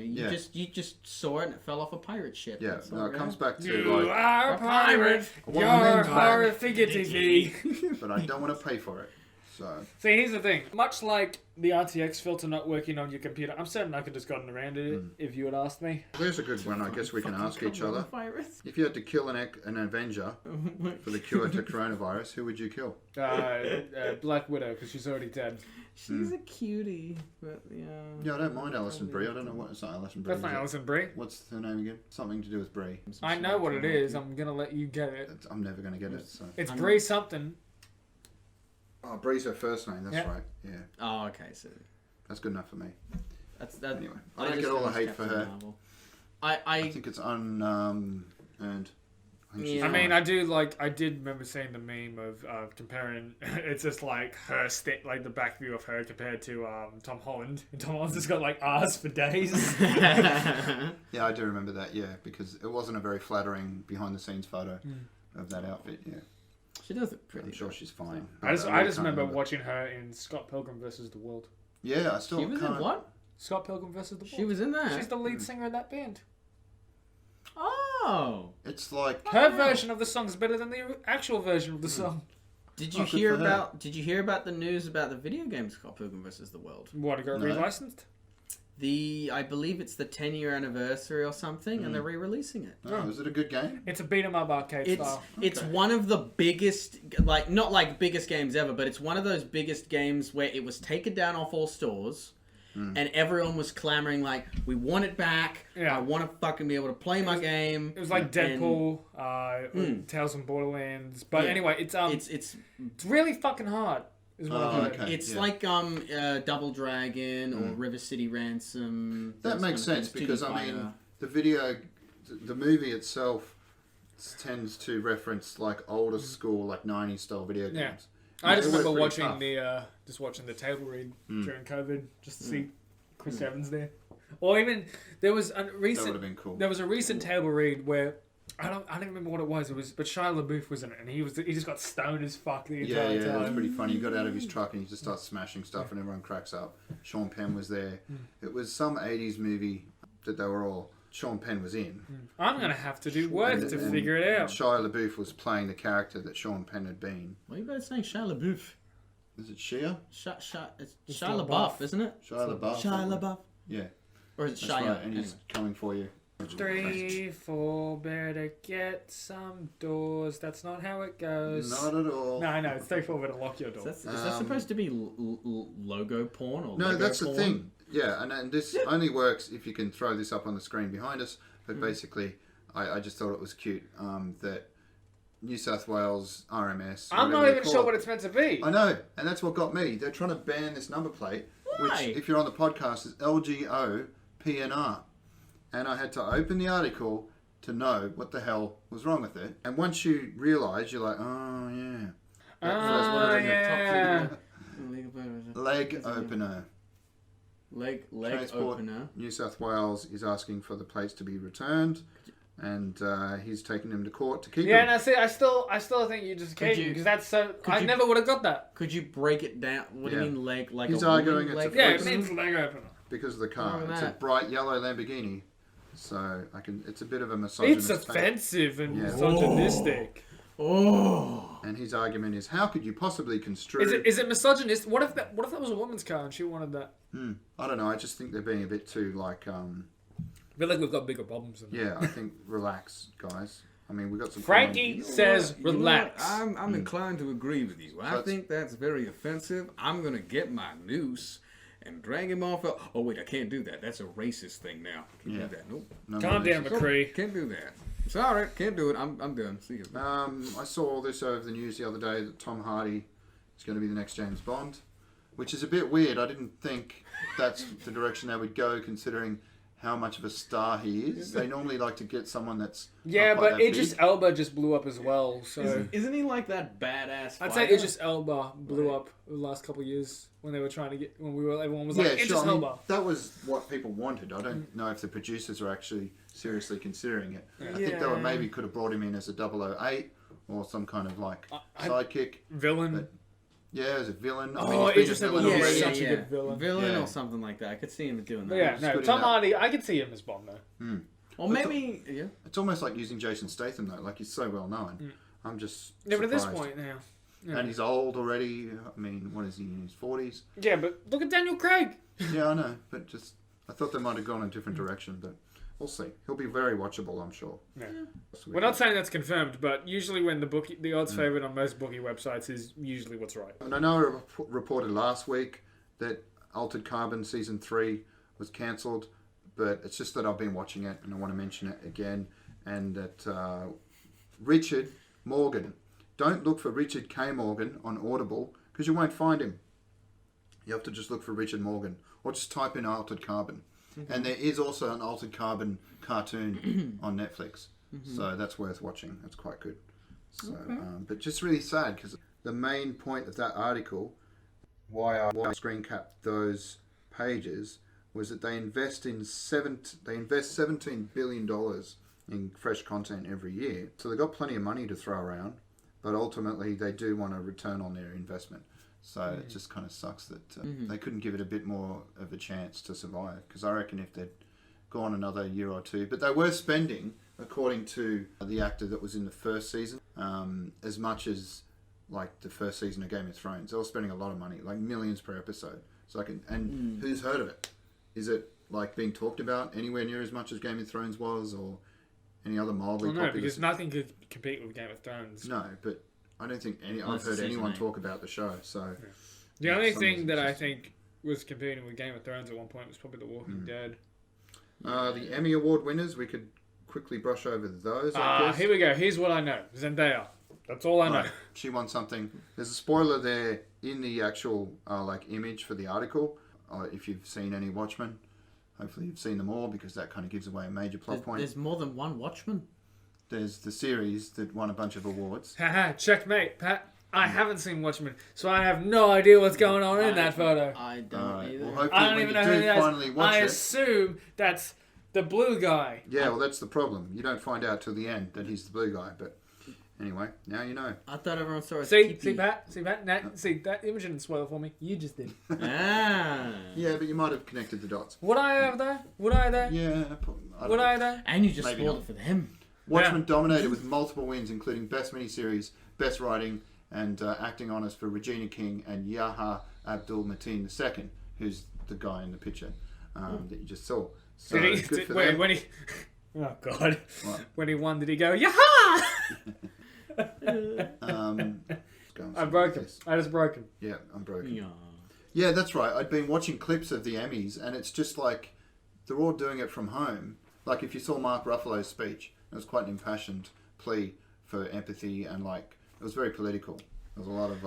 You just saw it and it fell off a pirate ship. yeah, That's no, all it comes You back to like, are a pirate. I You're want my a name's back. pirate figuratively. but I don't want to pay for it. So See, here's the thing. Much like the RTX filter not working on your computer, I'm certain I could have gotten around it if you had asked me. there's a good one. I guess we can ask each other. Virus. If you had to kill an Avenger for the cure to coronavirus, who would you kill? Black Widow, because she's already dead. She's a cutie, but yeah. Yeah, I don't mind Alison Brie. I don't know what it's not Alison Brie. That's not is it? Alison Brie. What's her name again? Something to do with Brie. I know what it is. I'm gonna let you get it. I'm never gonna get it. So. It's Brie something. Oh, Brie's her first name. That's Yeah. right. Yeah, Oh, okay. So that's good enough for me. that's that. Anyway, I don't get all the hate for her. I I think it's unearned. I think she's Yeah. I mean, fine. I did remember seeing the meme of comparing. It's just like her like the back view of her compared to Tom Holland. And Tom Holland's just got like R's for days. Yeah, I do remember that. Yeah, because it wasn't a very flattering behind-the-scenes photo of that outfit. Yeah, She does it pretty. I'm sure she's fine. I just really can't remember watching her in Scott Pilgrim versus the World. Yeah, I still She was can't. in what? Scott Pilgrim versus the World. She was in that. She's the lead singer of that band. Oh. It's like Her version of the song is better than the actual version of the song. Did you Oh, good hear for her. about? Did you hear about the news about the video game Scott Pilgrim versus the World? What, it got No. relicensed? I believe it's the 10-year anniversary or something, and they're re-releasing it. oh, is it a good game? It's a beat 'em up arcade It's style. it's Okay. one of the biggest, like not like biggest games ever, but it's one of those biggest games where it was taken down off all stores, and everyone was clamoring like, "We want it back! Yeah. I want to fucking be able to play my game." It was like And Deadpool, Tales from Borderlands. But Yeah. anyway, it's it's really fucking hard. Is what I've heard. okay. it's yeah. like Double Dragon or River City Ransom. That those makes kind of sense things, because Street I mean Fighter. the movie itself tends to reference like older school, like 90s style video games. Yeah. I just They work remember pretty watching tough. just watching the table read during COVID just to see Chris Evans there. Or even there was a That would recent have been cool. there was a recent table read where I don't remember what it was. But Shia LaBeouf was in it, and he just got stoned as fuck the Yeah, entire yeah, it was time. pretty funny. He got out of his truck and he just starts smashing stuff, and everyone cracks up. Sean Penn was there. It was some 80s movie that they were all. Sean Penn was in. I'm gonna have to do work And- to and figure it out. Shia LaBeouf was playing the character that Sean Penn had been. What are you guys saying? Shia LaBeouf. Is it Shia? It's It's Shia LaBeouf. LaBeouf, isn't it? Shia LaBeouf. Shia LaBeouf. Yeah, Or is it that's Shia? right. And he's coming for you. 3, 4, better get some doors. That's not how it goes. Not at all. No, I know. It's 3, 4, better lock your door. Is that supposed to be logo porn or No, Lego that's the porn? thing. Yeah, and this only works if you can throw this up on the screen behind us. But basically, I just thought it was cute that New South Wales RMS. I'm whatever not they even call sure it. what it's meant to be. I know, and that's what got me. They're trying to ban this number plate, Why? which, if you're on the podcast, is LGO PNR. And I had to open the article to know what the hell was wrong with it. And once you realise, you're like, oh yeah, Oh, yeah. leg opener. Leg Transport. opener. New South Wales is asking for the plates to be returned, and he's taking them to court to keep Yeah, them. no, see, I still think you just kidding you- because that's so. I you- never would have got that. Could you break it down? What do Yeah. you mean leg? Like He's a woman arguing it's leg? a Yeah, it Focus. means leg opener. Because of the car. What's wrong with It's a that? bright yellow Lamborghini, so it's a bit of a misogynist. It's offensive and Yeah. misogynistic. Oh. And his argument is, how could you possibly construe? Is it misogynist? What if that was a woman's car and she wanted that? I don't know. I just think they're being a bit too like. I feel like we've got bigger problems than that. Yeah, I think relax, guys. I mean, we got some. Frankie says You know what? relax. I'm inclined to agree with you. I that's- think that's very offensive. I'm gonna get my noose and drag him off. Oh wait, I can't do that. That's a racist thing now. Can't Yeah. do that. Nope. No Calm more down, racism. McCree. Can't do that. Sorry, can't do it. I'm done. See you. I saw all this over the news the other day that Tom Hardy is going to be the next James Bond, which is a bit weird. I didn't think that's the direction they would go, considering how much of a star he is. They normally like to get someone that's Yeah, not quite but that Idris big. Elba just blew up as well. So Isn't he like that badass? I'd say fighter? Idris Elba blew up the last couple of years when they were trying to get everyone was like Idris sure. I mean, Elba. that was what people wanted. I don't know if the producers are actually seriously considering it. I think they were maybe could have brought him in as a 008 or some kind of like sidekick. Villain. But- Yeah, as a villain. Oh, he's been a Idris Elba villain was already. such a good villain. Yeah. or something like that. I could see him doing that. But yeah, He's no, good in Tom that. Hardy, I could see him as Bond though. Or maybe, yeah. It's almost like using Jason Statham though. Like he's so well known. I'm just Yeah, but at this surprised. point now. Yeah. And he's old already. I mean, what is he in his 40s? Yeah, but look at Daniel Craig. Yeah, I know. But just I thought they might have gone a different direction, but we'll see. He'll be very watchable, I'm sure. Yeah. So We're not saying that's confirmed, but usually when the odds favourite on most bookie websites is usually what's right. And I know I reported last week that Altered Carbon Season 3 was cancelled, but it's just that I've been watching it and I want to mention it again. And that Richard Morgan, don't look for Richard K. Morgan on Audible because you won't find him. You have to just look for Richard Morgan or just type in Altered Carbon. And there is also an Altered Carbon cartoon on Netflix. So that's worth watching. That's quite good. So, but just really sad because the main point of that article, why I screen capped those pages, was that they invest $17 billion in fresh content every year. So they've got plenty of money to throw around, but ultimately they do want a return on their investment. So it just kind of sucks that they couldn't give it a bit more of a chance to survive. Because I reckon if they'd gone another year or two, but they were spending, according to the actor that was in the first season, as much as like the first season of Game of Thrones. They were spending a lot of money, like millions per episode. So I can, and who's heard of it? Is it like being talked about anywhere near as much as Game of Thrones was, or any other mildly Well, no, popular? because nothing could compete with Game of Thrones. No, but I don't think I've Unless heard it's anyone season talk about the show. So The only some thing reason that it's I just- think was competing with Game of Thrones at one point was probably The Walking Dead. the Emmy Award winners, we could quickly brush over those. I guess. Here we go. Here's what I know. Zendaya. That's all I know. Right. She won something. There's a spoiler there in the actual like image for the article. If you've seen any Watchmen, hopefully you've seen them all because that kind of gives away a major plot point. There's more than one Watchman. There's the series that won a bunch of awards. Haha, checkmate, Pat. I haven't seen Watchmen, so I have no idea what's going on in that photo. I don't Alright, either. well, hopefully I don't when even you know who do that finally is. watch I it, assume that's the blue guy. yeah, well that's the problem. You don't find out till the end that he's the blue guy. But anyway, now you know. I thought everyone saw a See, teepee. Pat. See that image didn't spoil for me. You just did. Ah. Yeah, but you might have connected the dots. Would I have though? Would I though? Yeah, I don't Would know. I though? And you just Maybe spoiled not. it for them. Watchmen dominated with multiple wins, including Best Miniseries, Best Writing, and Acting Honours for Regina King and Yaha Abdul Mateen II, who's the guy in the picture that you just saw. So Did he? good for Wait, them. when he? Oh God! What? When he won, did he go yaha? Go on, I broke him. this. I just broke him. Yeah, I'm broken. Yeah. Yeah, that's right. I'd been watching clips of the Emmys, and it's just like they're all doing it from home. Like if you saw Mark Ruffalo's speech, it was quite an impassioned plea for empathy, and like it was very political. There was a lot of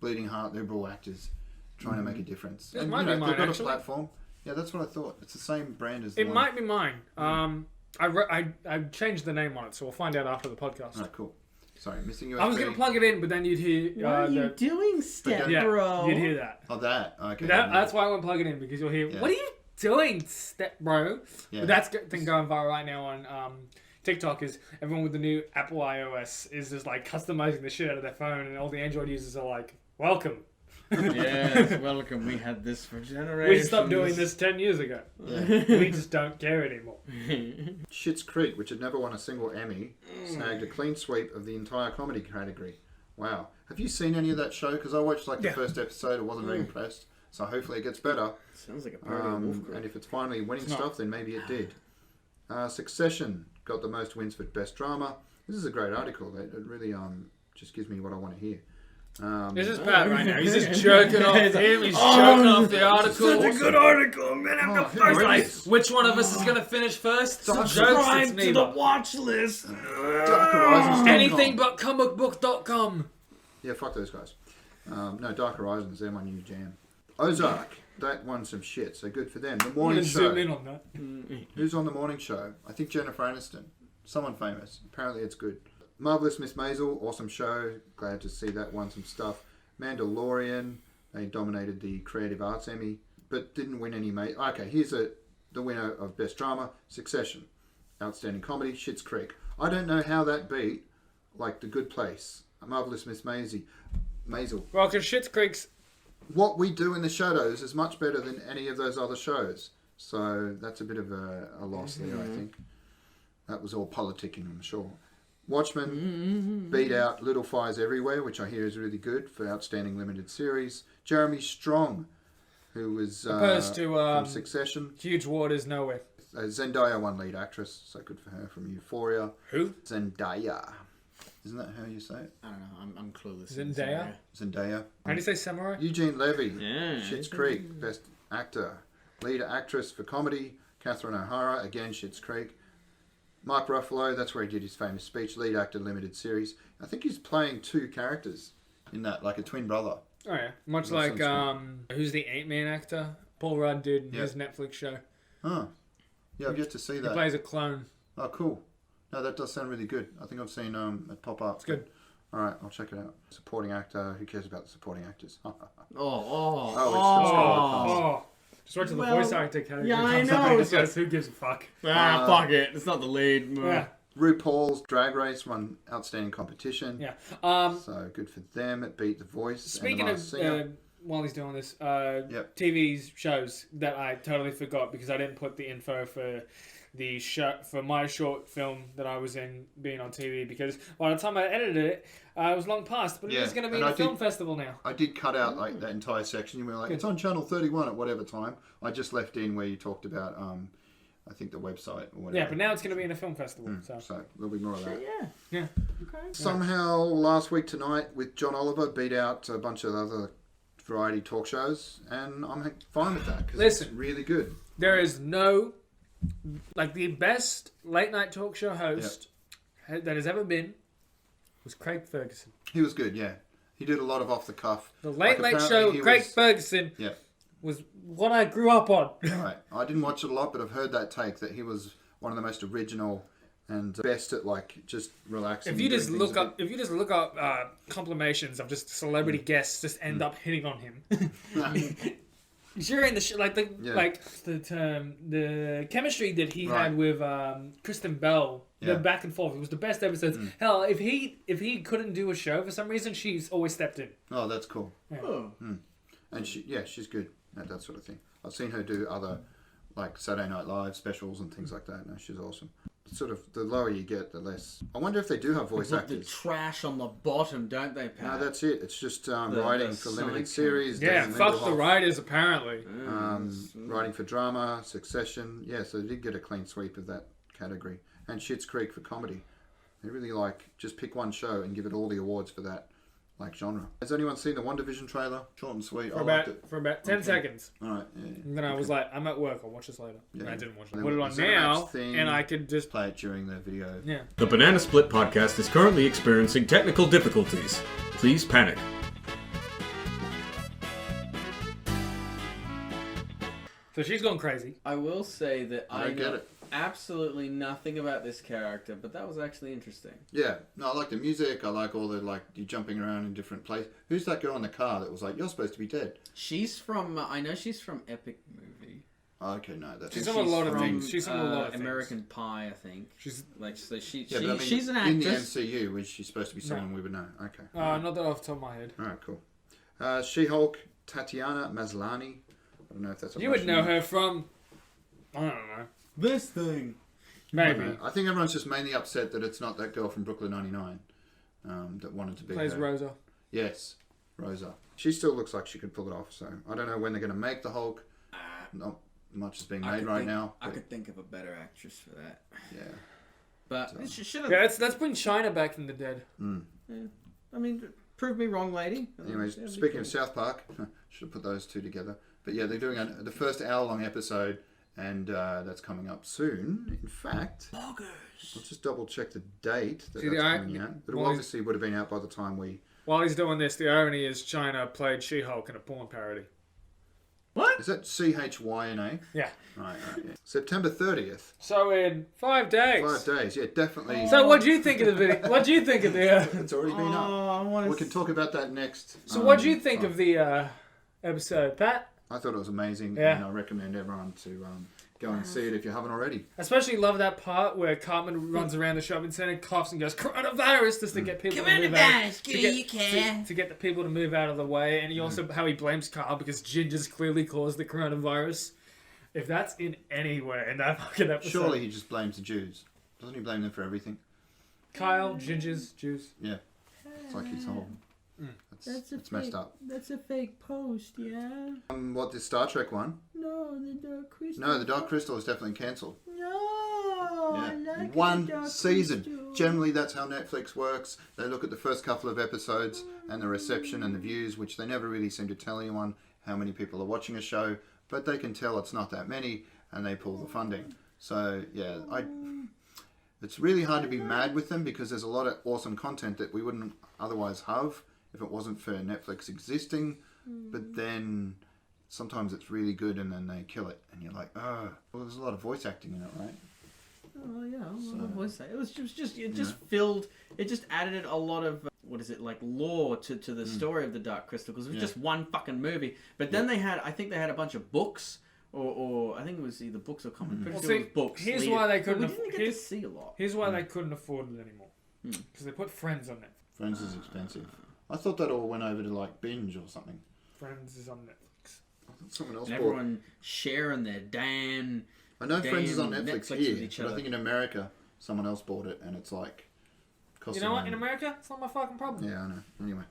bleeding heart liberal actors trying to make a difference. This And might be mine, they've got actually. a platform. Yeah, that's what I thought. It's the same brand as the It one. might be mine. I changed the name on it, so we'll find out after the podcast. Oh, cool. Sorry, missing USB. I was gonna plug it in, but then you'd hear. What are you doing, step Yeah, bro? you'd hear that. Oh, that. Okay. That's why I won't plug it in, because you'll hear, Yeah. "What are you doing, step bro?" Yeah. But that's the thing going viral right now on TikTok is everyone with the new Apple iOS is just like customizing the shit out of their phone, and all the Android users are like, "Welcome." Yes, welcome. We had this for generations. We stopped doing this 10 years ago. Yeah. We just don't care anymore. Schitt's Creek, which had never won a single Emmy, snagged a clean sweep of the entire comedy category. Wow. Have you seen any of that show? Because I watched like the Yeah. first episode. I wasn't very impressed. So hopefully it gets better. Sounds like a parody of Wolf And if it's finally winning It's not. stuff, then maybe it did. Succession got the most wins for Best Drama. This is a great article. It really just gives me what I want to hear. This is Pat right now. He's just jerking off him. He's jerking off the article. Such a good article, man. I'm the first. He's like, which one of us is going to finish first? Jokes, it's Subscribe to neither. the watch list. Dark Horizons. Anything but comicbook.com. Yeah, fuck those guys. No, Dark Horizons, they're my new jam. Ozark. That won some shit, so good for them. The I'm morning gonna zoom in show. on that. Who's on the morning show? I think Jennifer Aniston. Someone famous. Apparently it's good. Marvelous Miss Maisel, awesome show. Glad to see that won some stuff. Mandalorian, they dominated the Creative Arts Emmy, but didn't win any. Okay, here's the winner of Best Drama, Succession. Outstanding Comedy, Schitt's Creek. I don't know how that beat, like, The Good Place. Marvelous Miss Maisel. Well, because Schitt's Creek's What We Do in the Shadows is much better than any of those other shows. So that's a bit of a loss there, I think. That was all politicking, I'm sure. Watchmen beat out Little Fires Everywhere, which I hear is really good for Outstanding Limited Series. Jeremy Strong, who was opposed to from Succession. Huge Waters Nowhere. Zendaya won lead actress, so good for her from Euphoria. Who? Zendaya. Isn't that how you say it? I don't know. I'm clueless. in this Zendaya? area. Zendaya. How do you say samurai? Eugene Levy, Yeah. Schitt's Creek, Best Actor. Lead Actress for Comedy, Catherine O'Hara, again Schitt's Creek. Mark Ruffalo, that's where he did his famous speech. Lead Actor, Limited Series. I think he's playing two characters in that, like a twin brother. Oh yeah, much That like sounds who's the Ant-Man actor? Paul Rudd did in Yeah. his Netflix show. Huh. Yeah, I've yet to see He that. plays a clone. Oh, cool. No, that does sound really good. I think I've seen it pop up. It's good. All right, I'll check it out. Supporting actor. Who cares about the supporting actors? Oh. Oh, just wait till the Well, voice actor category yeah, I comes up know, and it's just says, who gives a fuck? Fuck it. It's not the lead. Yeah, RuPaul's Drag Race won Outstanding Competition. yeah. So good for them. It beat The Voice. Speaking and The of, Masked Singer. while he's doing this, Yep. TV shows that I totally forgot because I didn't put the info for the for my short film that I was in being on TV because by the time I edited it, it was long past. But it Yeah, is going to be and in a I film did- festival now. I did cut out like that entire section. You were like, it's on channel 31 at whatever time. I just left in where you talked about, I think the website or whatever. Yeah, but now it's going to be in a film festival. So So there'll be more of that. Yeah. yeah, Somehow last week tonight with John Oliver beat out a bunch of other variety talk shows, and I'm fine with that because it's Listen. really good. there is no the best late night talk show host that has ever been was Craig Ferguson. He was good, yeah. He did a lot of off the cuff. The Late Late apparently Show he with Craig was- Ferguson Yeah. was what I grew up on. Right. I didn't watch it a lot, but I've heard that take that he was one of the most original and best at like just relaxing. If you doing just things look a up, compilations of just celebrity guests, just end up hitting on him. bit- During the Yeah. the chemistry that he Right. had with Kristen Bell, Yeah. the back and forth, it was the best episodes. Hell, if he couldn't do a show for some reason, she's always stepped in. Oh, that's cool. Oh. And she's good at that sort of thing. I've seen her do other like Saturday Night Live specials and things like that. No, she's awesome. Sort of the lower you get, the less. I wonder if they do have voice Put the actors. trash on the bottom, don't they, Pat? No, that's it. It's just writing the for limited side series. Yeah, doing fuck Lindelof, the writers apparently. writing for drama, Succession. Yeah, so they did get a clean sweep of that category. And Schitt's Creek for comedy. They really just pick one show and give it all the awards for that genre. Has anyone seen the WandaVision trailer? Short and sweet. I liked it. For about 10 seconds. All right. Yeah. And then I was like, I'm at work, I'll watch this later. And Yeah. I didn't watch it. And Put then it on the Zenimax now, thing. and I could just... Play it during the video. Yeah. The Banana Split podcast is currently experiencing technical difficulties. Please panic. So she's gone crazy. I will say that I I don't get know it. absolutely nothing about this character, but that was actually interesting. Yeah. No, I like the music. I like all the you jumping around in different places. Who's that girl in the car that was like, "You're supposed to be dead"? She's from, I know she's from Epic Movie. Oh, okay, no, that's She's on a lot of from, things. She's on a lot of things. American Pie, I think. She's... Like, so Yeah, but I mean, she's an in the actress. MCU. Is she supposed to be someone we would know? Okay. not that off the top of my head. All right, cool. She-Hulk, Tatiana Maslany. I don't know if that's a You would Russian know name. her from... I don't know. This thing. Maybe. I think everyone's just mainly upset that it's not that girl from Brooklyn 99 that wanted to be Plays her. Rosa. Yes, Rosa. She still looks like she could pull it off, so I don't know when they're going to make the Hulk. Not much is being made right now. I but could think of a better actress for that. yeah. But she should have. Yeah, let's bring China back from the dead. I mean, prove me wrong, lady. Anyways, That'd be speaking cool. of South Park, should have put those two together. But yeah, they're doing the first hour-long episode, and that's coming up soon. In fact, I'll just double-check the date that See, that's the coming out. It well, obviously would have been out by the time we... While he's doing this, the irony is China played She-Hulk in a porn parody. What? Is that CHYNA? Yeah. Right, yeah. September 30th. So in 5 days. 5 days, yeah, definitely. So what do you think of the video? What do you think of the? It's already been up. Oh, I want We can talk about that next. So what do you think of the episode, Pat? I thought it was amazing, Yeah. and I recommend everyone to go and see it if you haven't already. Especially love that part where Cartman runs around the shopping center, coughs, and goes coronavirus just to get people to move out. To get the people to move out of the way, and he also how he blames Carl because Ginger's clearly caused the coronavirus. If that's in anywhere in that fucking episode, Surely he just blames the Jews. Doesn't he blame them for everything? Kyle, Ginger's, Jews. Yeah. It's like his whole... It's messed up. That's a fake post, yeah. What, the Star Trek one? No, the Dark Crystal. No, the Dark Crystal is definitely cancelled. No, I Yeah. like One the Dark season. Crystal. Generally, that's how Netflix works. They look at the first couple of episodes and the reception and the views, which they never really seem to tell anyone how many people are watching a show, but they can tell it's not that many, and they pull the funding. So, yeah, it's really hard to be mad with them because there's a lot of awesome content that we wouldn't otherwise have if it wasn't for Netflix existing. But then sometimes it's really good and then they kill it, and you're like, oh, well, there's a lot of voice acting in it, right? Oh yeah, So- what was that? It just filled. It just added a lot of what is it like lore to the story of the Dark Crystal because it was just one fucking movie. But then I think they had a bunch of books, or I think it was either books or comic. Pretty Well, sure it see, was books. here's leading- why they but couldn't We aff- didn't get to here's- see a lot. Here's why they couldn't afford it anymore. Because they put Friends on Netflix. Friends is expensive. I thought that all went over to like Binge or something. Friends is on Netflix. I thought someone else And bought. everyone sharing their damn. I know Friends is on damn Netflix, Netflix with here, each but I other. think in America someone else bought it, and it's like. You know what? In America, it's not my fucking problem. Yeah, I know. Anyway,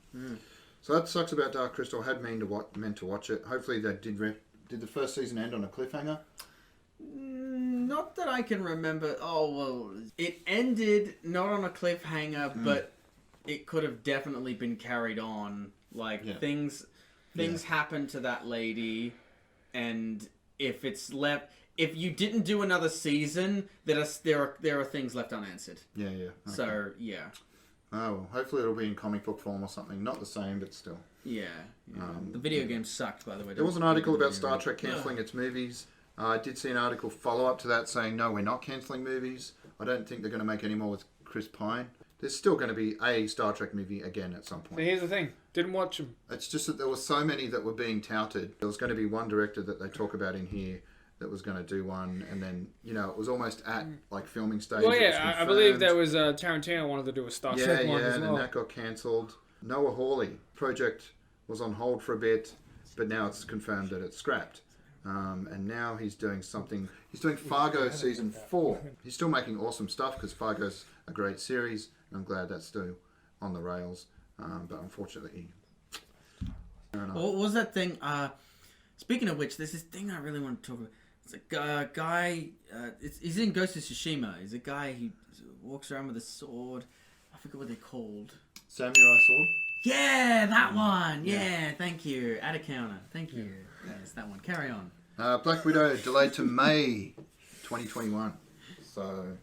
so that sucks about Dark Crystal. I had meant to watch it. Hopefully, they did. Did the first season end on a cliffhanger? Not that I can remember. Oh well, it ended not on a cliffhanger, but it could have definitely been carried on. Like Yeah. things happen to that lady, and if it's left, if you didn't do another season, there are things left unanswered. Yeah, yeah. Okay. So yeah, Oh, well, hopefully it'll be in comic book form or something. Not the same, but still. yeah. The video game sucked, by the way. There was an article about Star Trek cancelling its movies. I did see an article follow up to that saying, no, we're not cancelling movies. I don't think they're going to make any more with Chris Pine. There's still going to be a Star Trek movie again at some But point. here's the thing. Didn't watch them. It's just that there were so many that were being touted. There was going to be one director that they talk about in here that was going to do one, and then, it was almost at, like, filming stage. Well, It was yeah, I believe confirmed. there was Tarantino wanted to do a Star Yeah, Trek one yeah, as and well. then that got cancelled. Noah Hawley project was on hold for a bit, but now it's confirmed that it's scrapped. And now he's doing something. He's doing Fargo season 4. He's still making awesome stuff because Fargo's a great series, and I'm glad that's still on the rails. But unfortunately, fair enough. What was that thing? Speaking of which, there's this thing I really want to talk about. It's a guy. He's in Ghost of Tsushima. He's a guy who walks around with a sword. I forget what they're called. Samurai Sword. Yeah, that one. Yeah, thank you. Add a counter. Thank you. Yes, that one. Carry on. Black Widow delayed to May 2021. So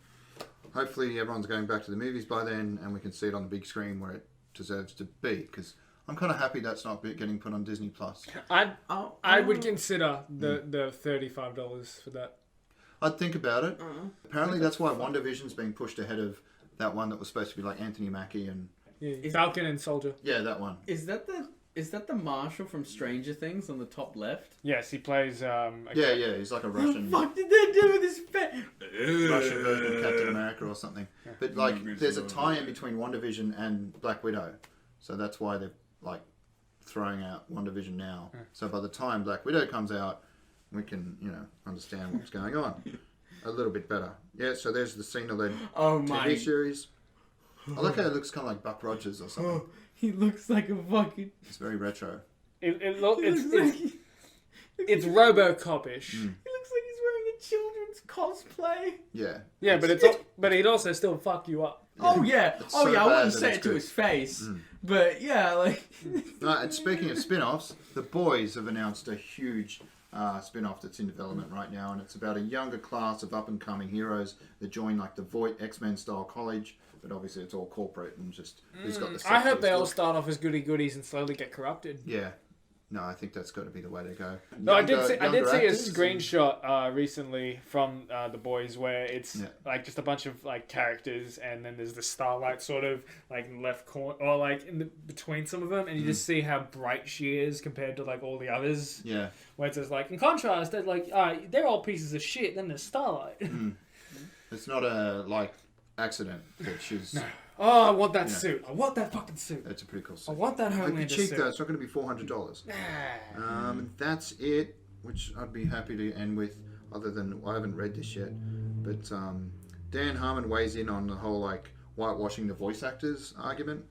hopefully everyone's going back to the movies by then, and we can see it on the big screen where it deserves to be. Because I'm kind of happy that's not getting put on Disney Plus. I would consider the $35 for that. I'd think about it. Apparently, that's why WandaVision's being pushed ahead of that one that was supposed to be like Anthony Mackie and Yeah, Falcon and Soldier. yeah, that one. Is that the Marshal from Stranger Things on the top left? Yes, he plays. Yeah, he's like a What the Russian fuck did they do with his face? Russian version of Captain America or something. But like, there's a tie-in between WandaVision and Black Widow, so that's why they're like throwing out WandaVision now. So by the time Black Widow comes out, we can understand what's going on a little bit better. Yeah. So there's the Cena-led Oh TV my! series. I like how it looks kind of like Buck Rogers or something. He looks like a fucking. It's very retro. It's RoboCop-ish. He looks like he's wearing a children's cosplay. Yeah. Yeah, but he'd also still fuck you up. Oh yeah, It's oh so yeah. I bad wouldn't that say it's it to good. his face, but yeah, like. And speaking of spin-offs, The Boys have announced a huge spin-off that's in development right now, and it's about a younger class of up-and-coming heroes that join like the Voight X-Men style college, but obviously it's all corporate and just who's got the I hope they all sexiest start off as goody-goodies and slowly get corrupted. look. Yeah, No, I think that's got to be the way to go. No, I did Younger see a actors, screenshot recently from The Boys where it's Yeah. like just a bunch of like characters, and then there's the starlight sort of like in the left corner or like in the between some of them, and you just see how bright she is compared to like all the others. Yeah. Where it's just like in contrast, they're like they're all pieces of shit. Then there's Starlight. It's not a like accident that she's. No. Oh, I want that Yeah. suit. I want that fucking suit. It's a pretty cool I suit. want that It'd be Homelander cheap suit. though. It's not going to be $400. That's it. Which I'd be happy to end with. Other than I haven't read this yet, but Dan Harmon weighs in on the whole like whitewashing the voice actors argument.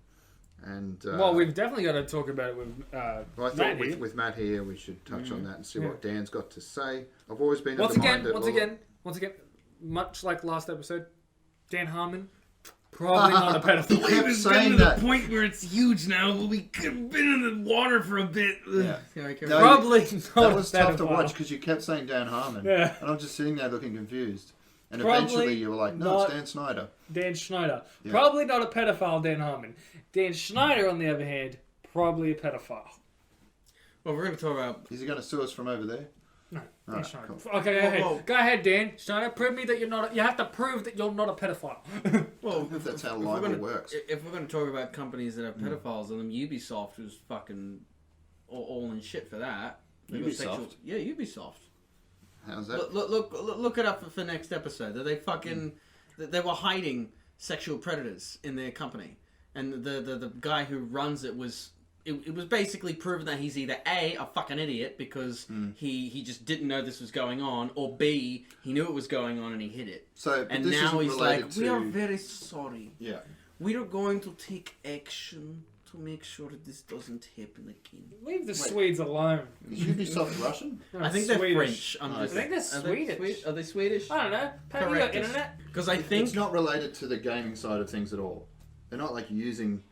And Well, we've definitely got to talk about it with well, I thought Matt with, here. with Matt here, we should touch on that and see Yeah. what Dan's got to say. I've always been Once of the again, mind that once again, much like last episode, Dan Harmon, probably not a pedophile. He kept It's saying getting to that. the point where it's huge now. We could have been in the water for a bit. Yeah. No, Probably not That a was tough to pedophile. watch because you kept saying Dan Harmon, Yeah. and I'm just sitting there looking confused. And Probably eventually you were like, "No, not- it's Dan Snyder." Dan Schneider. Yeah. Probably not a pedophile, Dan Harmon. Dan Schneider, on the other hand, probably a pedophile. Well, we're going to talk about. Is he going to sue us from over there? No, Dan Alright, Schneider. cool. Okay, go ahead. Whoa. Go ahead, Dan Schneider. Prove me that you're not. You have to prove that you're not a pedophile. Well, If that's how if we're libel gonna- works. If we're going to talk about companies that have pedophiles in them, Ubisoft was fucking all in shit for that. They got Ubisoft? Yeah, Ubisoft. How's that? Look it up for next episode. That they fucking they were hiding sexual predators in their company, and the guy who runs it was. It was basically proven that he's either A, a fucking idiot because he just didn't know this was going on, or B, he knew it was going on and he hid it. So, but And this now isn't he's like, related we are to- very sorry. Yeah. We are going to take action to make sure that this doesn't happen again. Leave the Wait. Swedes alone. Is Ubisoft Russian? I think they're Swedish. French. I'm Oh, just, I think they're Swedish. Are they Swedish? I don't know. Pat, you got Correct us. internet? Because I think It's not related to the gaming side of things at all. They're not like using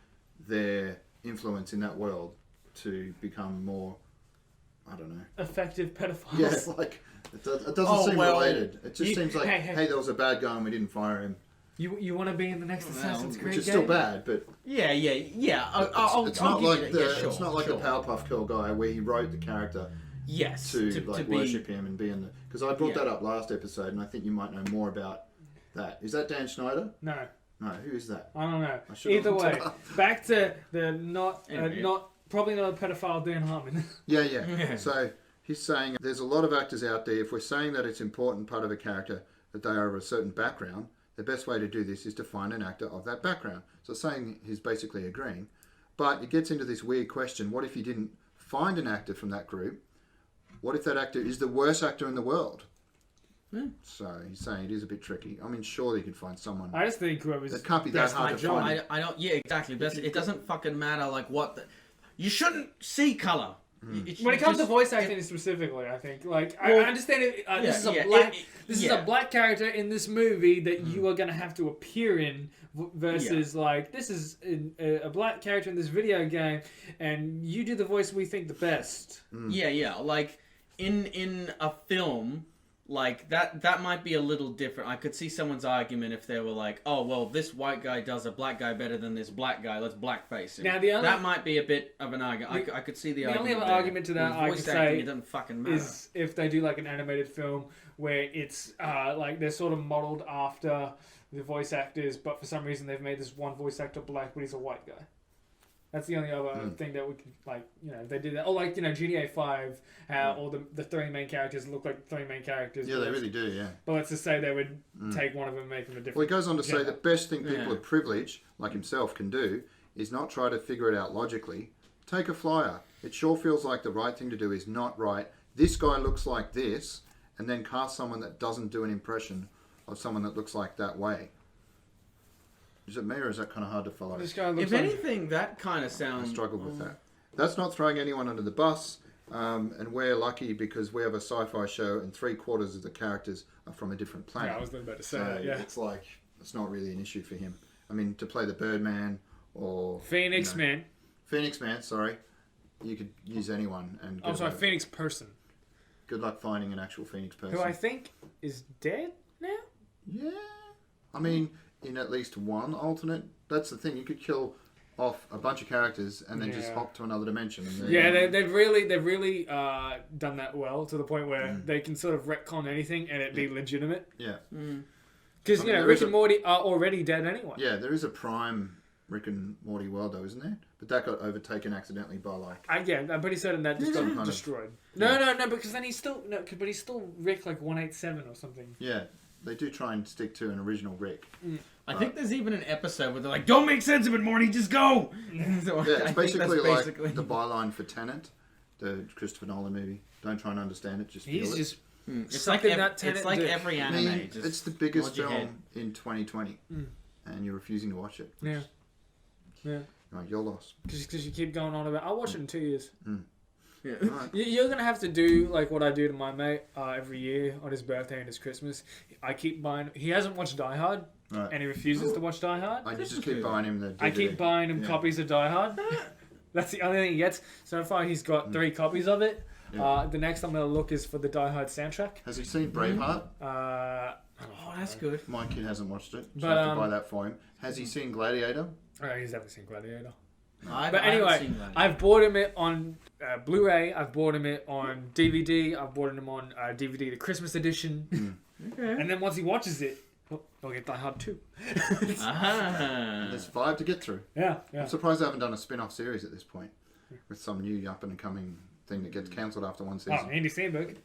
their influence in that world to become more, I don't know. Effective pedophiles. Yeah, like it doesn't Oh, seem well, related. It just you- seems like, hey, hey, hey. there was a bad guy and we didn't fire him, You want to be in the next Well, Assassin's which Creed which is game? still bad. But yeah. it's I'll not give like you that. the Yeah, sure, it's not like sure. the Powerpuff Girl guy where he wrote the character Yes, to to like be worship him and be in the. Because I brought Yeah. that up last episode, and I think you might know more about that. Is that Dan Schneider? No, No, who is that? I don't know. I should've Either looked way, it up. back to the not Anyway. probably not a pedophile Dan Harmon. Yeah, yeah. So he's saying there's a lot of actors out there. If we're saying that it's important part of a character that they are of a certain background, the best way to do this is to find an actor of that background. So saying he's basically agreeing, but it gets into this weird question: what if you didn't find an actor from that group? What if that actor is the worst actor in the world? Yeah. So he's saying it is a bit tricky. I mean, surely you could find someone. I just think whoever's That can't be that best hard at to the job. find. I don't. Yeah, exactly. But it doesn't fucking matter. Like what? You shouldn't see color. When it comes to voice acting specifically, I think like I Well, understand it, this is a yeah, black it- this is yeah. a black character in this movie that you are going to have to appear in versus like this is a black character in this video game and you do the voice we think the best. Yeah. Like in a film, like that might be a little different. I could see someone's argument if they were like, oh well, this white guy does a black guy better than this black guy. Let's blackface him. Now, the only- that might be a bit of an argument. I could see the only argument. other there. argument to that With I voice could acting, say it doesn't fucking matter. Is if they do like an animated film where it's like they're sort of modeled after the voice actors, but for some reason they've made this one voice actor black, but he's a white guy. That's the only other thing that we could, like, you know, they did that. Oh, like, you know, GTA 5, how all the three main characters look like the three main characters. Yeah, they really do. Yeah. But let's just say they would take one of them and make them a different. Well, he goes on to say gender. the best thing people Yeah. with privilege, like himself, can do is not try to figure it out logically. Take a flyer. It sure feels like the right thing to do is not write, this guy looks like this, and then cast someone that doesn't do an impression of someone that looks like that way. Is it me or is that kind of hard to follow? This guy looks If like... anything, that kind of I sounds. struggled with that. That's not throwing anyone under the bus, and we're lucky because we have a sci-fi show and 3/4 of the characters are from a different planet. Yeah, I was about to say So that, yeah. it's like, it's not really an issue for him. I mean, to play the Birdman or... Phoenix you know, Man. Phoenix Man, sorry. You could use anyone. And Oh, good sorry, luck- Phoenix Person. Good luck finding an actual Phoenix person. Who I think is dead now? Yeah. I mean, in at least one alternate... That's the thing. You could kill off a bunch of characters and then just Yeah. hop to another dimension. And Yeah, they've really done that well to the point where they can sort of retcon anything and it be legitimate. yeah, Because I you mean, know there Rick is and Morty are already dead anyway. yeah. There is a Prime Rick and Morty world though, isn't there? But that got overtaken accidentally by like. I'm pretty certain that just Some got kind of- destroyed. No, because then he's still but he's still Rick like 187 or something. Yeah, they do try and stick to an original Rick. I think there's even an episode where they're like, "Don't make sense of it, Morty. Just go." So Yeah, I it's think basically that's like the byline for Tenet, the Christopher Nolan movie. Don't try and understand it, just feel He's it. just It's like something that Tenet it's like did. every I anime. mean, just it's the biggest nod your head. film in 2020, and you're refusing to watch it. yeah. You're like, you're lost. Because you keep going on about. I'll watch it in 2 years. Yeah. Alright. You're gonna have to do like what I do to my mate every year on his birthday and his Christmas. I keep buying. He hasn't watched Die Hard, Right. and he refuses to watch Die Hard. I just keep buying him the DVD. I keep buying him Yeah. copies of Die Hard. That's the only thing he gets. So far, he's got 3 copies of it. Yeah. The next I'm gonna look is for the Die Hard soundtrack. Has he seen Braveheart? Oh, that's good. My kid hasn't watched it, so But, I have to buy that for him. Has he seen Gladiator? He's never seen Gladiator. I But haven't anyway, seen that. I've bought him it on Blu-ray. I've bought him it on DVD. I've bought him on DVD, the Christmas edition. Okay. And then once he watches it, he'll get Die Hard 2. Ah. There's 5 to get through. Yeah. I'm surprised they haven't done a spin-off series at this point, with some new up and coming thing that gets cancelled after one season. Oh, Andy Samberg.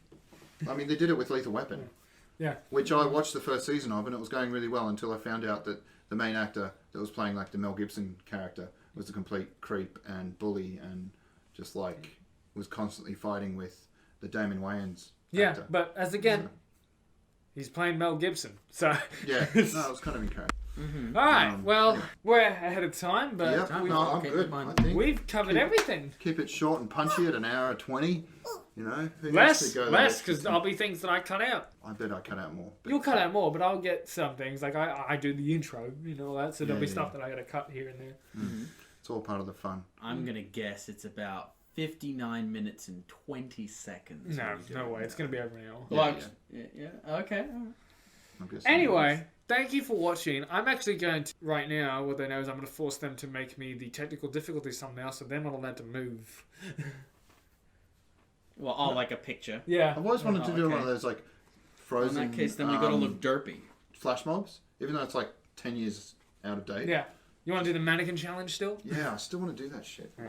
I mean, they did it with Lethal Weapon. Yeah. Which I watched the first season of, and it was going really well until I found out that the main actor that was playing like the Mel Gibson character was a complete creep and bully, and just like was constantly fighting with the Damon Wayans Yeah, actor. but as again, he's playing Mel Gibson. So, Yeah, no, it was kind of encouraging. all right. Well, yeah. we're ahead of time, but Yep, we've, no, I'm okay, good. mine. I think we've covered everything. keep it short and punchy at an hour 20. You know, who needs Less, to go that less, extra because thing? I'll be things that I cut out. I bet I cut out more. but- You'll cut out more, but I'll get some things. Like I do the intro, all that. So there'll be Yeah, stuff yeah. that I got to cut here and there. It's all part of the fun. I'm gonna guess it's about 59 minutes and 20 seconds. No, when you no do way. it. It's going to be over an hour. Well, Yeah, yeah. Okay. all right. I'm guessing. Anyway, thank you for watching. I'm actually going to, right now, what they know is I'm going to force them to make me the technical difficulty somehow, so they're not allowed to move. Well, like a picture. Yeah. I've always wanted to do okay. one of those like In frozen that case, then we gotta look derpy. flash mobs, even though it's like 10 years out of date. Yeah. You want to do the mannequin challenge still? Yeah, I still want to do that shit. Yeah.